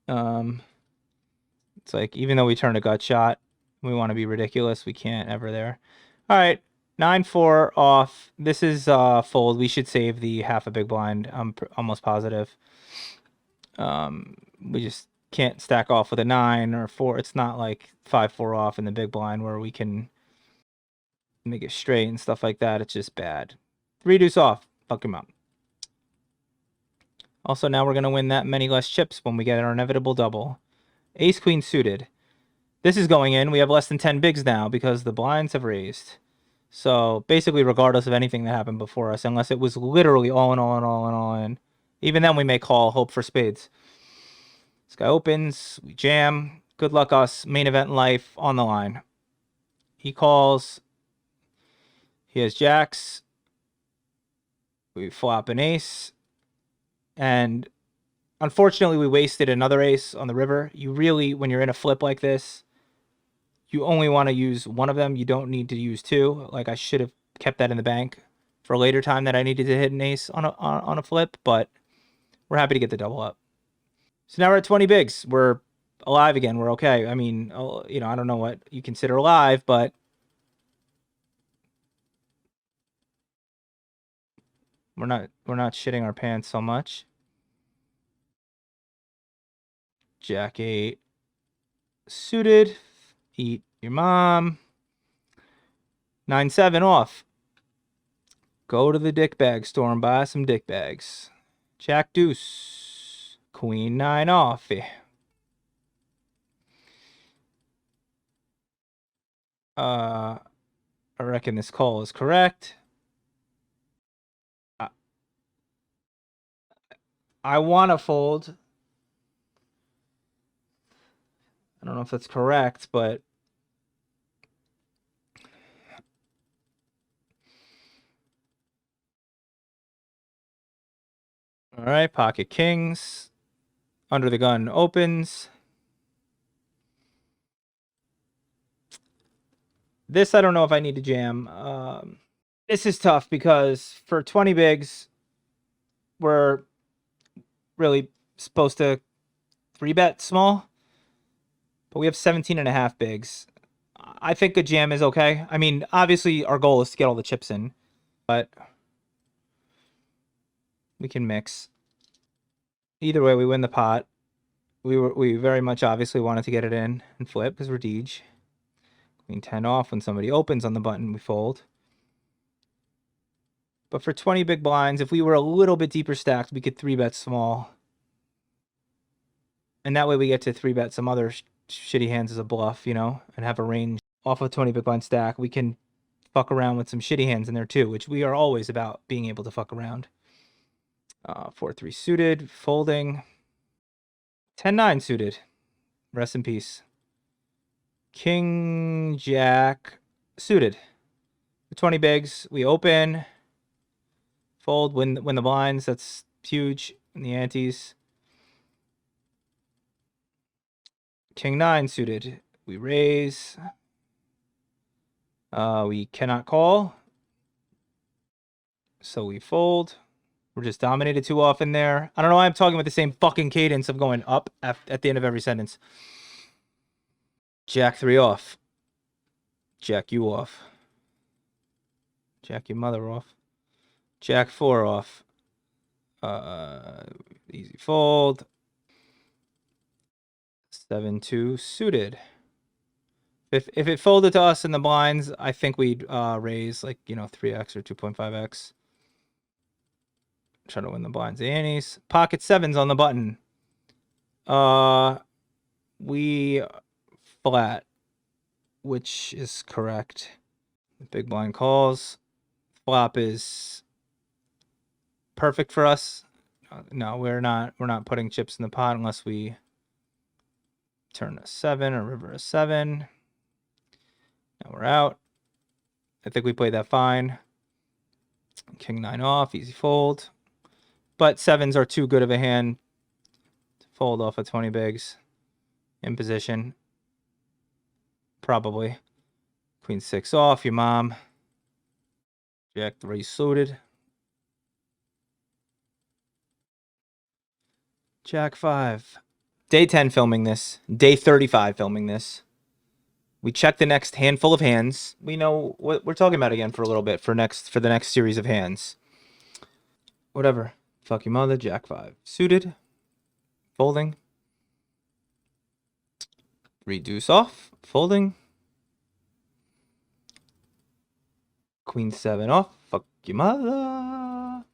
It's like, even though we turned a gut shot, we want to be ridiculous. We can't ever there. All right, 9-4 off. This is fold. We should save the half a big blind. I'm almost positive. We just can't stack off with a 9 or 4. It's not like 5-4 off in the big blind where we can make it straight and stuff like that. It's just bad. 3 deuce off. Fuck him up. Also, now we're going to win that many less chips when we get our inevitable double. Ace queen suited. This is going in. We have less than 10 bigs now because the blinds have raised. So basically, regardless of anything that happened before us, unless it was literally all in, all in, all in, all in, even then we may call, hope for spades. This guy opens, we jam. Good luck us. Main event life on the line. He calls. He has jacks. We flop an ace. And unfortunately, we wasted another ace on the river. You really, when you're in a flip like this, you only want to use one of them. You don't need to use 2. Like, I should have kept that in the bank for a later time that I needed to hit an ace on a flip, but we're happy to get the double up. So now we're at 20 bigs. We're alive again. We're okay. I mean, I don't know what you consider alive, but we're not shitting our pants so much. Jack 8 suited. Eat your mom. 9-7 off. Go to the dick bag store and buy some dick bags. Jack deuce. Queen 9 off. I reckon this call is correct. I want to fold. I don't know if that's correct, but all right, pocket kings. Under the gun opens. This I don't know if I need to jam. This is tough because for 20 bigs, we're really supposed to 3-bet small, but we have 17.5 bigs. I think a jam is okay. I mean, obviously our goal is to get all the chips in, but we can mix. Either way, we win the pot. We very much obviously wanted to get it in and flip because we're Deej. Queen 10 off. When somebody opens on the button, we fold. But for 20 big blinds, if we were a little bit deeper stacked, we could 3-bet small. And that way we get to 3-bet some other shitty hands as a bluff, you know, and have a range off of 20 big blind stack. We can fuck around with some shitty hands in there too, which we are always about being able to fuck around. 4-3 suited, folding. 10-9 suited. Rest in peace. King, Jack, suited. 20 bigs, we open. Fold, win the blinds. That's huge in the antes. King 9 suited. We raise. We cannot call. So we fold. We're just dominated too often there. I don't know why I'm talking with the same fucking cadence of going up at the end of every sentence. Jack 3 off. Jack you off. Jack your mother off. Jack 4 off. Easy fold. 7-2 suited. If it folded to us in the blinds, I think we'd raise like, you know, 3x or 2.5x. Try to win the blinds. Antes. Pocket 7s on the button. We flat, which is correct. The big blind calls. Flop is perfect for us. No, we're not putting chips in the pot unless we turn a 7 or river a 7. Now we're out. I think we played that fine. King 9 off, easy fold. But 7s are too good of a hand to fold off of 20 bigs in position. Probably. Queen 6 off, your mom. Jack 3 suited. Jack 5. Day 10 filming this. Day 35 filming this. We check the next handful of hands. We know what we're talking about again for a little bit for the next series of hands. Whatever. Fuck your mother. Jack 5 suited. Folding. 3 deuce off. Folding. Queen 7 off. Fuck your mother.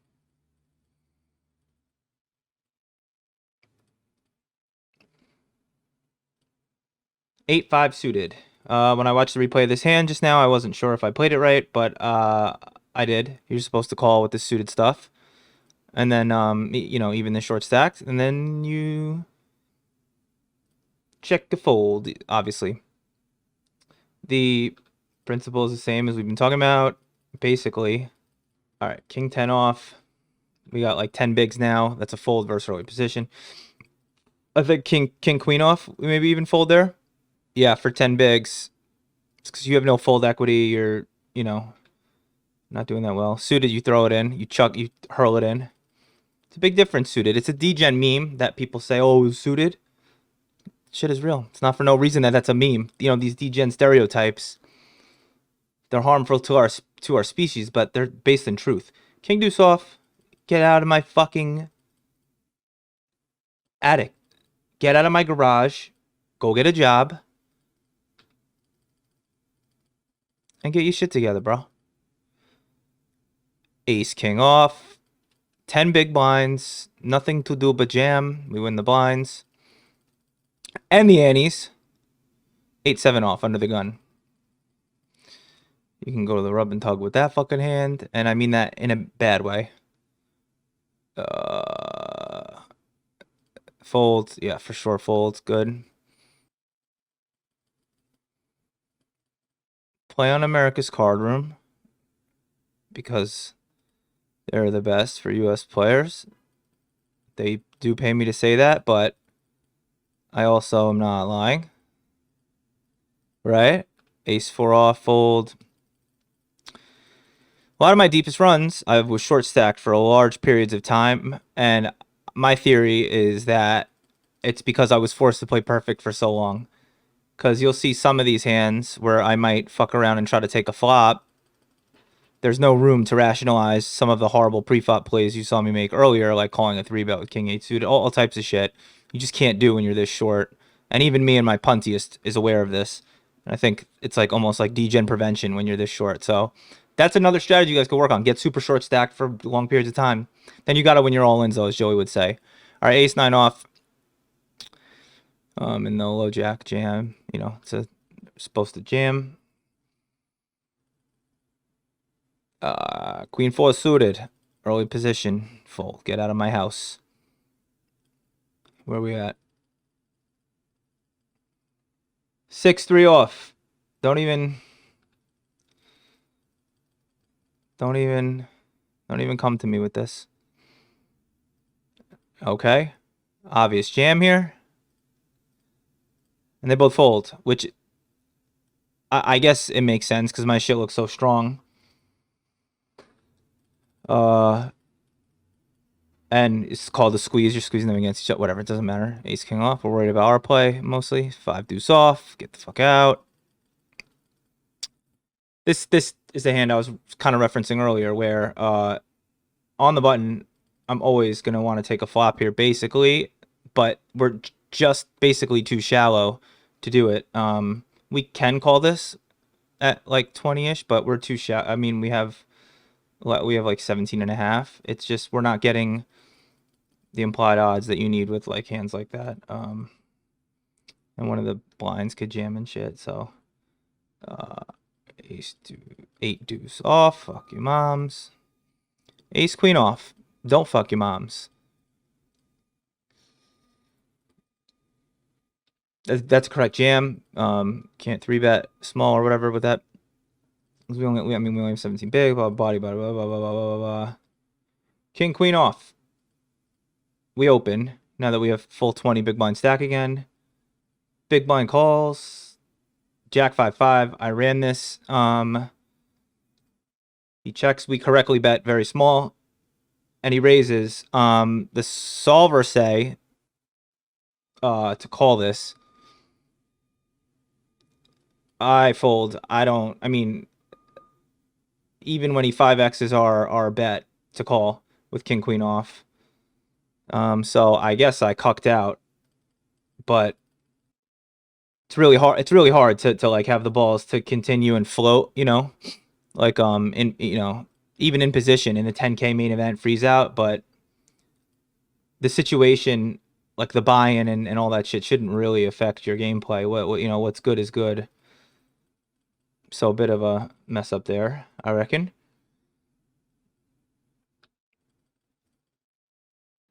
Eight 5 suited. When I watched the replay of this hand just now, I wasn't sure if I played it right, but I did. You're supposed to call with the suited stuff. And then, you know, even the short stacks. And then you check the fold, obviously. The principle is the same as we've been talking about, basically. All right, King 10 off. We got like 10 bigs now. That's a fold versus early position. I think King Queen off. We maybe even fold there. Yeah, for 10 bigs. It's because you have no fold equity. You're, you know, not doing that well. Suited, you throw it in. You hurl it in. It's a big difference, suited. It's a degen meme that people say, oh, suited. Shit is real. It's not for no reason that that's a meme. You know, these degen stereotypes, they're harmful to our species, but they're based in truth. King deuce off. Get out of my fucking attic. Get out of my garage. Go get a job. And get your shit together, bro. Ace king off. 10 big blinds. Nothing to do but jam. We win the blinds. And the antes. 8-7 off under the gun. You can go to the rub and tug with that fucking hand. And I mean that in a bad way. Folds. Yeah, for sure folds. Good. Play on America's Card Room. Because they're the best for U.S. players. They do pay me to say that, but I also am not lying. Right? Ace 4 off, fold. A lot of my deepest runs, I was short stacked for large periods of time, and my theory is that it's because I was forced to play perfect for so long. Because you'll see some of these hands where I might fuck around and try to take a flop. There's no room to rationalize some of the horrible pre-flop plays you saw me make earlier, like calling a 3-bet with King 8 suited, all types of shit you just can't do when you're this short. And even me and my puntiest is aware of this. And I think it's like almost like degen prevention when you're this short. So that's another strategy you guys can work on. Get super short stacked for long periods of time. Then you got to win your all-ins, though, as Joey would say. All right, ace 9 off. In the low jack jam, you know, it's supposed to jam. Queen 4 suited, early position, full. Get out of my house. Where are we at? 6-3 off. Don't even come to me with this. Okay. Obvious jam here. And they both fold, which I guess it makes sense because my shit looks so strong. And it's called a squeeze. You're squeezing them against each other. Whatever, it doesn't matter. Ace king off. We're worried about our play mostly. 5 deuce off. Get the fuck out. This is the hand I was kind of referencing earlier, where on the button, I'm always gonna want to take a flop here, basically, but we're just basically too shallow to do it. We can call this at like 20-ish, but we're too shallow. I mean, we have like 17.5. It's just we're not getting the implied odds that you need with like hands like that. And one of the blinds could jam and shit. So ace 8 deuce off. Fuck your moms. Ace queen off. Don't fuck your moms. That's a correct jam. Can't 3-bet small or whatever with that. We only have 17 big. Blah blah blah blah blah blah blah blah blah. King queen off. We open now that we have full 20 big blind stack again. Big blind calls. Jack 5-5. I ran this. He checks. We correctly bet very small, and he raises. The solver say to call this. I fold. I mean, even when he 5x's our bet to call with king queen off. So I guess I cucked out, but it's really hard. It's really hard to like have the balls to continue and float. You know, like in even in position in the 10K main event freeze out, but the situation, like the buy-in and all that shit, shouldn't really affect your gameplay. What's good is good. So a bit of a mess up there, I reckon.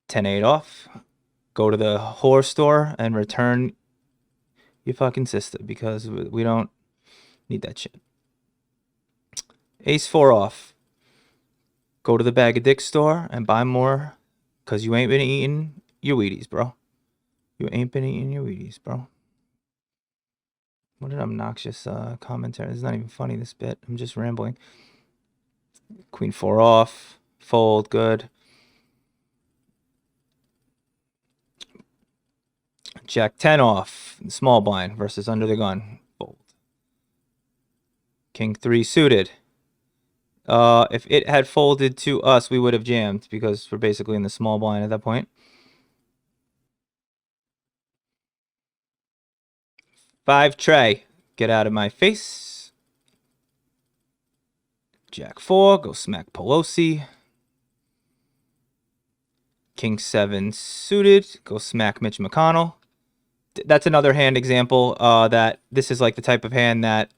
10-8 off. Go to the horror store and return your fucking sister because we don't need that shit. Ace 4 off. Go to the bag of dicks store and buy more because you ain't been eating your Wheaties, bro. You ain't been eating your Wheaties, bro. What an obnoxious commentary. It's not even funny, this bit. I'm just rambling. Queen 4 off. Fold, good. Jack 10 off. Small blind versus under the gun. Fold. King 3 suited. If it had folded to us, we would have jammed because we're basically in the small blind at that point. 5 tray. Get out of my face. Jack 4. Go smack Pelosi. King 7 suited. Go smack Mitch McConnell. That's another hand example that this is like the type of hand that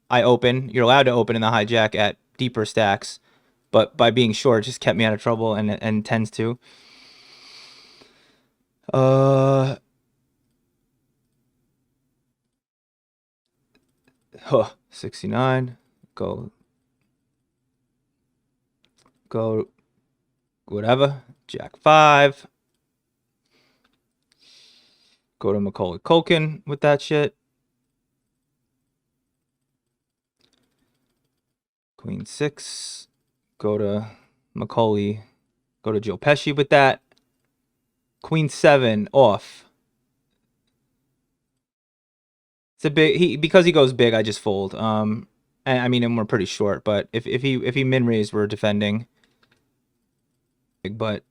I open. You're allowed to open in the hijack at deeper stacks, but by being short, just kept me out of trouble and tends to. 69. Go whatever. Jack 5. Go to Macaulay Culkin with that shit. Queen 6. Go to Macaulay. Go to Joe Pesci with that. Queen 7 off. It's a big because he goes big, I just fold. And I mean, and we're pretty short, but if he min raised, we're defending. But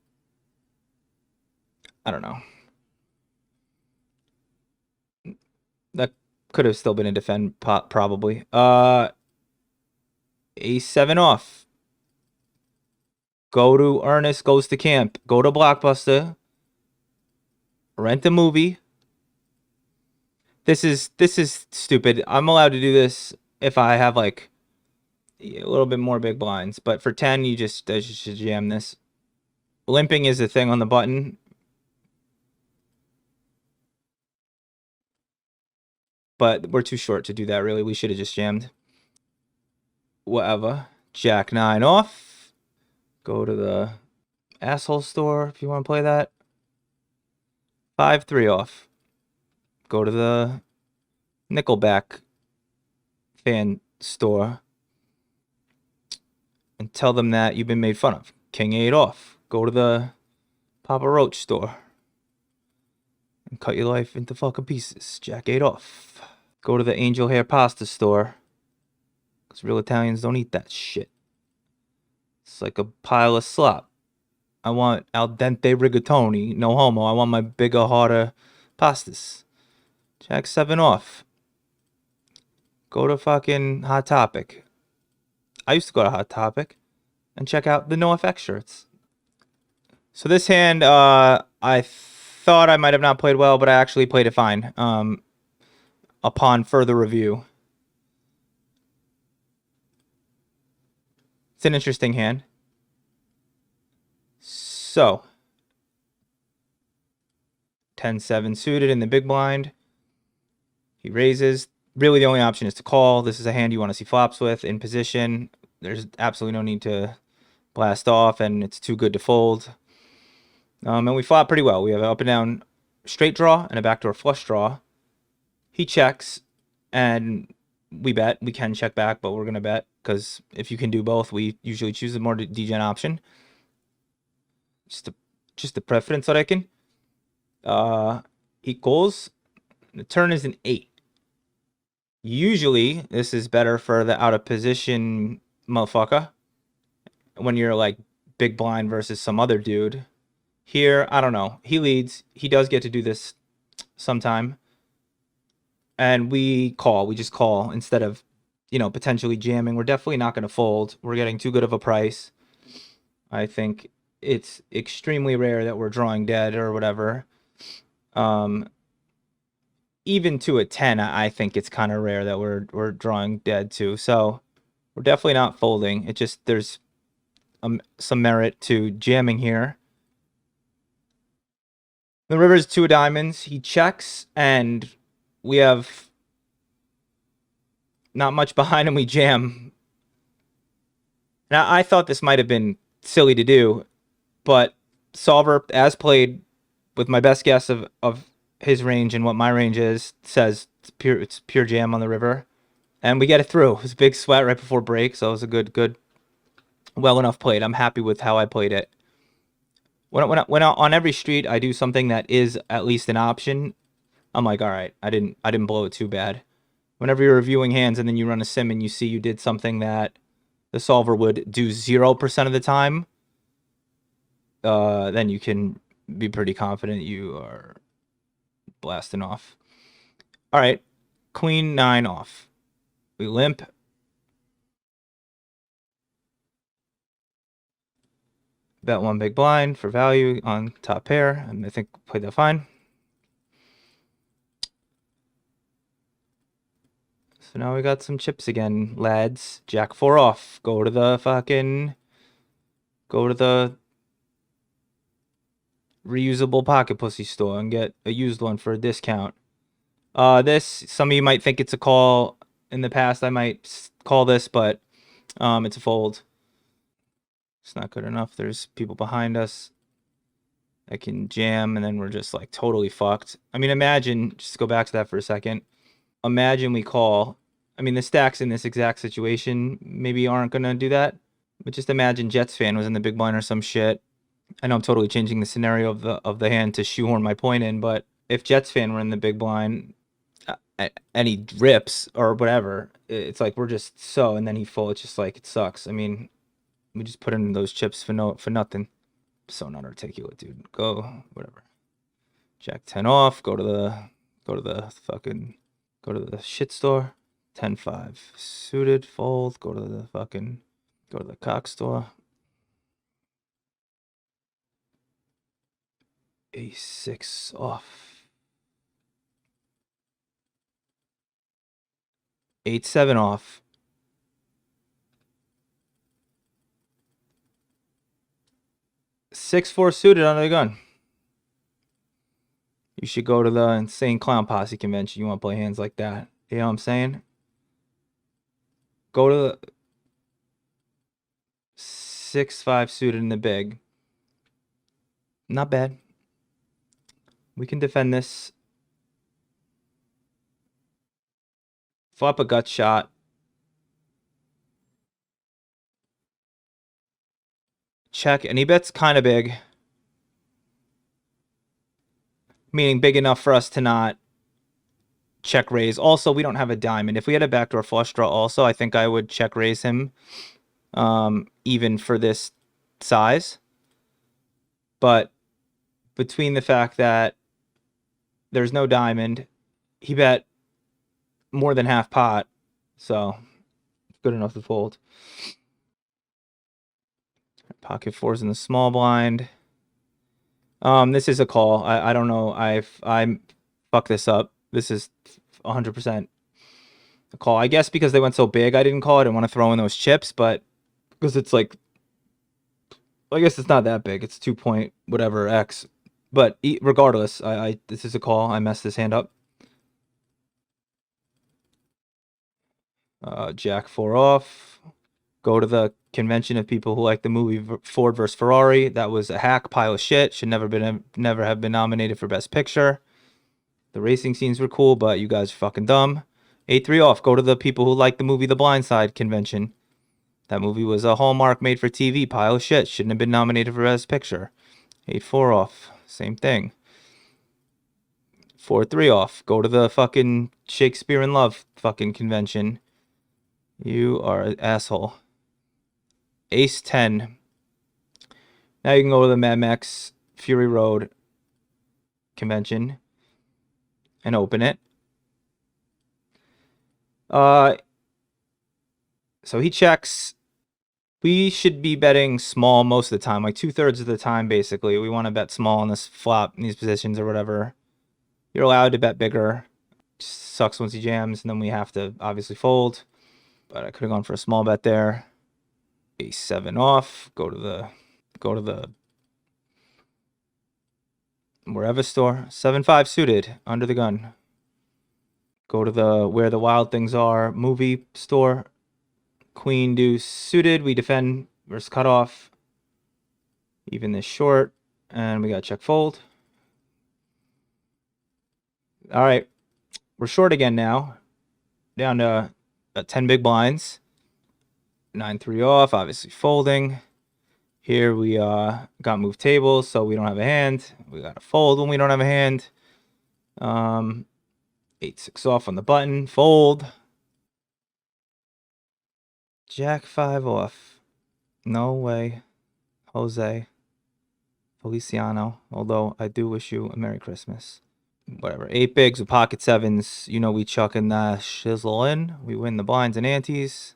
I don't know. That could have still been a defend probably. A7 off. Go to Ernest Goes to Camp. Go to Blockbuster. Rent a movie. This is stupid. I'm allowed to do this if I have like a little bit more big blinds, but for 10 you just should jam this. Limping is the thing on the button. But we're too short to do that, really. We should have just jammed. Whatever. Jack 9 off. Go to the asshole store if you want to play that. 5-3 off. Go to the Nickelback fan store and tell them that you've been made fun of. King 8 off. Go to the Papa Roach store and cut your life into fucking pieces. Jack 8 off. Go to the Angel Hair Pasta store, because real Italians don't eat that shit. It's like a pile of slop. I want al dente rigatoni, no homo. I want my bigger, harder pastas. Jack 7 off. Go to fucking Hot Topic. I used to go to Hot Topic and check out the NoFX shirts. So this hand, I thought I might have not played well, but I actually played it fine. Upon further review. It's an interesting hand. So 10-7 suited in the big blind. He raises. Really, the only option is to call. This is a hand you want to see flops with in position. There's absolutely no need to blast off, and it's too good to fold. And we flop pretty well. We have an up and down straight draw and a backdoor flush draw. He checks, and we bet. We can check back, but we're going to bet, because if you can do both, we usually choose the more degen option. Just a preference, I reckon. He calls. The turn is an 8. Usually, this is better for the out of position motherfucker when you're like big blind versus some other dude. Here, I don't know. He leads. He does get to do this sometime. And we call. We just call instead of, potentially jamming. We're definitely not going to fold. We're getting too good of a price. I think it's extremely rare that we're drawing dead or whatever. Even to a 10, I think it's kind of rare that we're drawing dead too. So we're definitely not folding. It just, there's some merit to jamming here. The river's 2 of diamonds. He checks, and we have not much behind him. We jam. Now, I thought this might have been silly to do, but solver, as played, with my best guess of his range and what my range is, says it's pure jam on the river, and we get it through. It was a big sweat right before break, so it was a good, well enough played. I'm happy with how I played it. When on every street I do something that is at least an option, I'm like, all right, I didn't blow it too bad. Whenever you're reviewing hands and then you run a sim and you see you did something that the solver would do 0% of the time, then you can be pretty confident you are blasting off. All right, Queen 9 off. We limp. Bet 1 big blind for value on top pair, and I think played that fine. So now we got some chips again, lads. Jack 4 off. Go to the reusable pocket pussy store and get a used one for a discount. Some of you might think it's a call. In the past, I might call this, but it's a fold. It's not good enough. There's people behind us. I can jam, and then we're just like totally fucked. I mean, imagine, just to go back to that for a second. Imagine we call. I mean, the stacks in this exact situation maybe aren't gonna do that. But just imagine Jets fan was in the big blind or some shit. I know I'm totally changing the scenario of the hand to shoehorn my point in, but if Jets fan were in the big blind, and he rips or whatever, it's like we're just so, and then he fold. It's just like it sucks. I mean, we just put in those chips for nothing. So not articulate, dude. Go whatever. Jack 10 off. Go to the fucking go to the shit store. 10-5 suited fold. Go to the cock store. A6 off. 8-7 off. 6-4 suited under the gun. You should go to the Insane Clown Posse convention. You want to play hands like that. You know what I'm saying? Go to the 6-5 suited in the big. Not bad. We can defend this. Flop a gut shot. Check, and he bets kind of big. Meaning big enough for us to not check raise. Also, we don't have a diamond. If we had a backdoor flush draw also, I think I would check raise him even for this size. But between the fact that there's no diamond, he bet more than half pot, so it's good enough to fold. Pocket fours in the small blind. This is a call. I don't know. I fucked this up. This is 100% a call. I guess because they went so big, I didn't call. I didn't want to throw in those chips, but because it's like, I guess it's not that big. It's 2 point whatever X. But regardless, this is a call. I messed this hand up. Jack 4 off. Go to the convention of people who like the movie Ford vs Ferrari. That was a hack pile of shit. Should never have been nominated for Best Picture. The racing scenes were cool, but you guys are fucking dumb. 8-3 off. Go to the people who like the movie The Blind Side convention. That movie was a Hallmark made for TV pile of shit. Shouldn't have been nominated for Best Picture. 8-4 off. Same thing. 4-3 off. Go to the fucking Shakespeare in Love fucking convention. You are an asshole. Ace 10. Now you can go to the Mad Max Fury Road convention and open it. So he checks. We should be betting small most of the time, like 2/3 of the time, basically. We want to bet small on this flop, in these positions or whatever. You're allowed to bet bigger. Just sucks once he jams, and then we have to obviously fold. But I could have gone for a small bet there. Ace 7 off. Go to the wherever store. 7-5 suited under the gun. Go to the Where the Wild Things Are movie store. Queen deuce suited. We defend versus cutoff. Even this short, and we got check fold. All right, we're short again now. Down to 10 big blinds. 9-3 off, obviously folding. Here we got moved tables, so we don't have a hand. We got to fold when we don't have a hand. 8-6 off on the button, fold. Jack 5 off. No way, Jose Feliciano. Although I do wish you a Merry Christmas. Whatever. 8 bigs with pocket sevens. You know we chucking the shizzle in. We win the blinds and antes.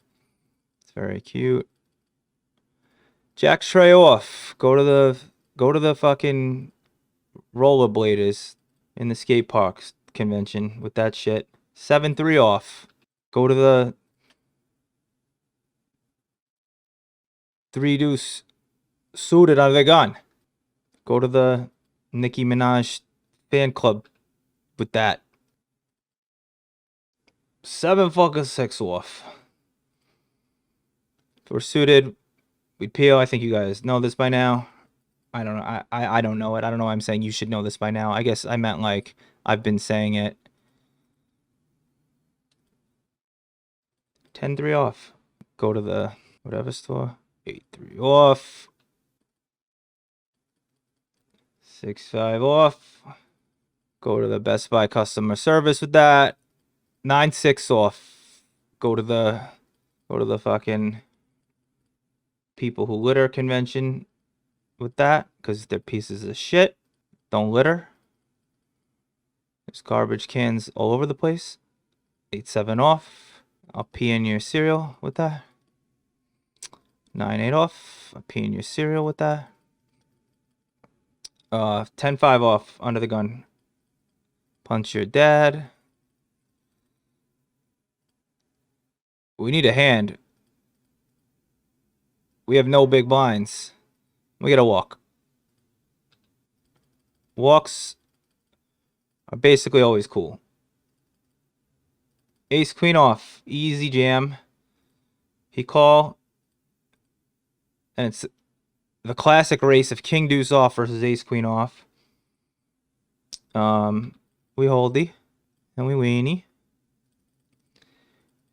It's very cute. Jack tray off. Go to the fucking rollerbladers in the skate park convention with that shit. 7-3 off. Go to the 3 deuce suited out of the gun. Go to the Nicki Minaj fan club with that. 7-6 off. If we're suited, we'd PO. I think you guys know this by now. I don't know. I don't know it. I don't know why I'm saying you should know this by now. I guess I meant like I've been saying it. 10-3 off. Go to the whatever store. 8-3 off. 6-5 off. Go to the Best Buy customer service with that. 9-6 off. Go to the fucking people who litter convention with that, because they're pieces of shit. Don't litter. There's garbage cans all over the place. 8-7 off. I'll pee in your cereal with that. 9-8 off. I'll pee in your cereal with that. 10-5 off. Under the gun. Punch your dad. We need a hand. We have no big blinds. We gotta walk. Walks are basically always cool. Ace queen off. Easy jam. He call. And it's the classic race of king deuce off versus ace queen off. We holdy. And we weenie.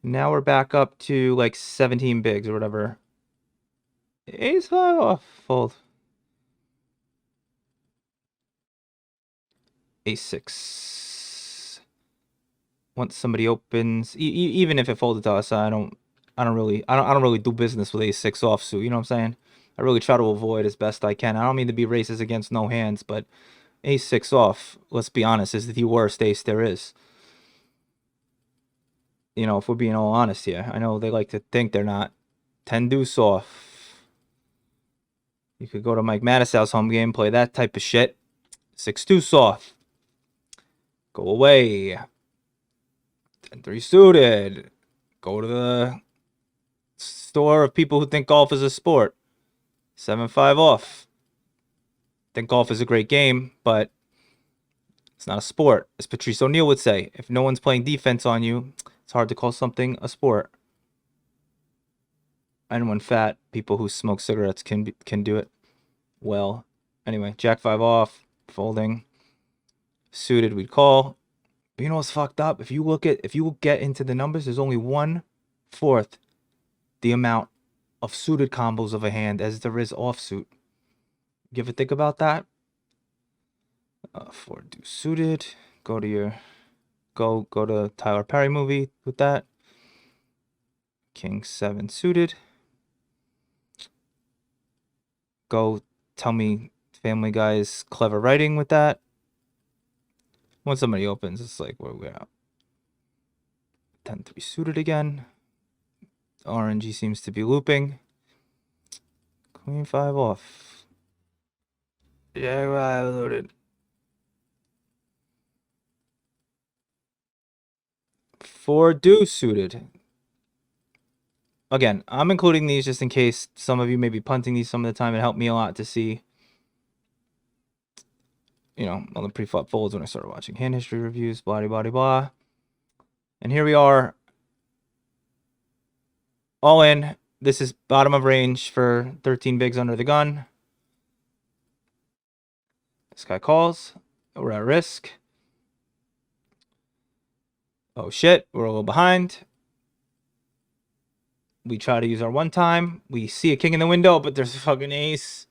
Now we're back up to like 17 bigs or whatever. Ace 5 off. Fold. Ace 6. Once somebody opens, even if it folded to us, I don't really do business with ace 6 offsuit. You know what I'm saying? I really try to avoid as best I can. I don't mean to be racist against no hands, but ace 6 off, let's be honest, is the worst ace there is. You know, if we're being all honest here. I know they like to think they're not. 10 deuce off. You could go to Mike Mattisau's home game, play that type of shit. 6 deuce off. Go away. 10-3 suited. Go to the store of people who think golf is a sport. 7-5 off. Think golf is a great game, but it's not a sport. As Patrice O'Neal would say, if no one's playing defense on you, it's hard to call something a sport. And when fat people who smoke cigarettes can do it well. Anyway, Jack 5 off, folding. Suited, we'd call. But you know what's fucked up? If you get into the numbers, there's only 1/4 the amount of suited combos of a hand as there is offsuit. You ever think about that? 4 deuce suited. Go to Tyler Perry movie with that. King 7 suited. Go tell me Family Guy's clever writing with that. When somebody opens, it's like, where we're at. 10-3 suited again. RNG seems to be looping. Queen 5 off. Yeah, right, loaded. 4 deuce suited. Again, I'm including these just in case some of you may be punting these some of the time. It helped me a lot to see, you know, all the pre-flop folds when I started watching hand history reviews, blah, blah, blah, blah. And here we are. All in. This is bottom of range for 13 bigs under the gun. This guy calls. We're at risk. Oh shit, we're a little behind. We try to use our one time. We see a king in the window, but there's a fucking ace.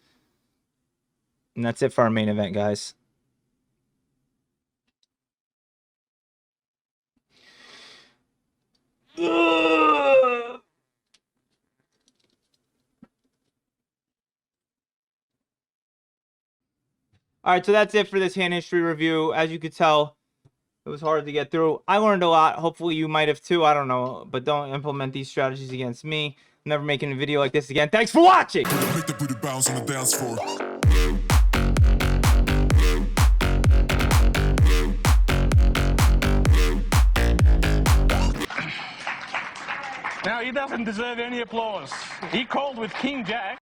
And that's it for our main event, guys. All right, so that's it for this hand history review. As you could tell, it was hard to get through. I learned a lot. Hopefully you might have too. I don't know. But don't implement these strategies against me. I'm never making a video like this again. Thanks for watching! Now, he doesn't deserve any applause. He called with King Jack.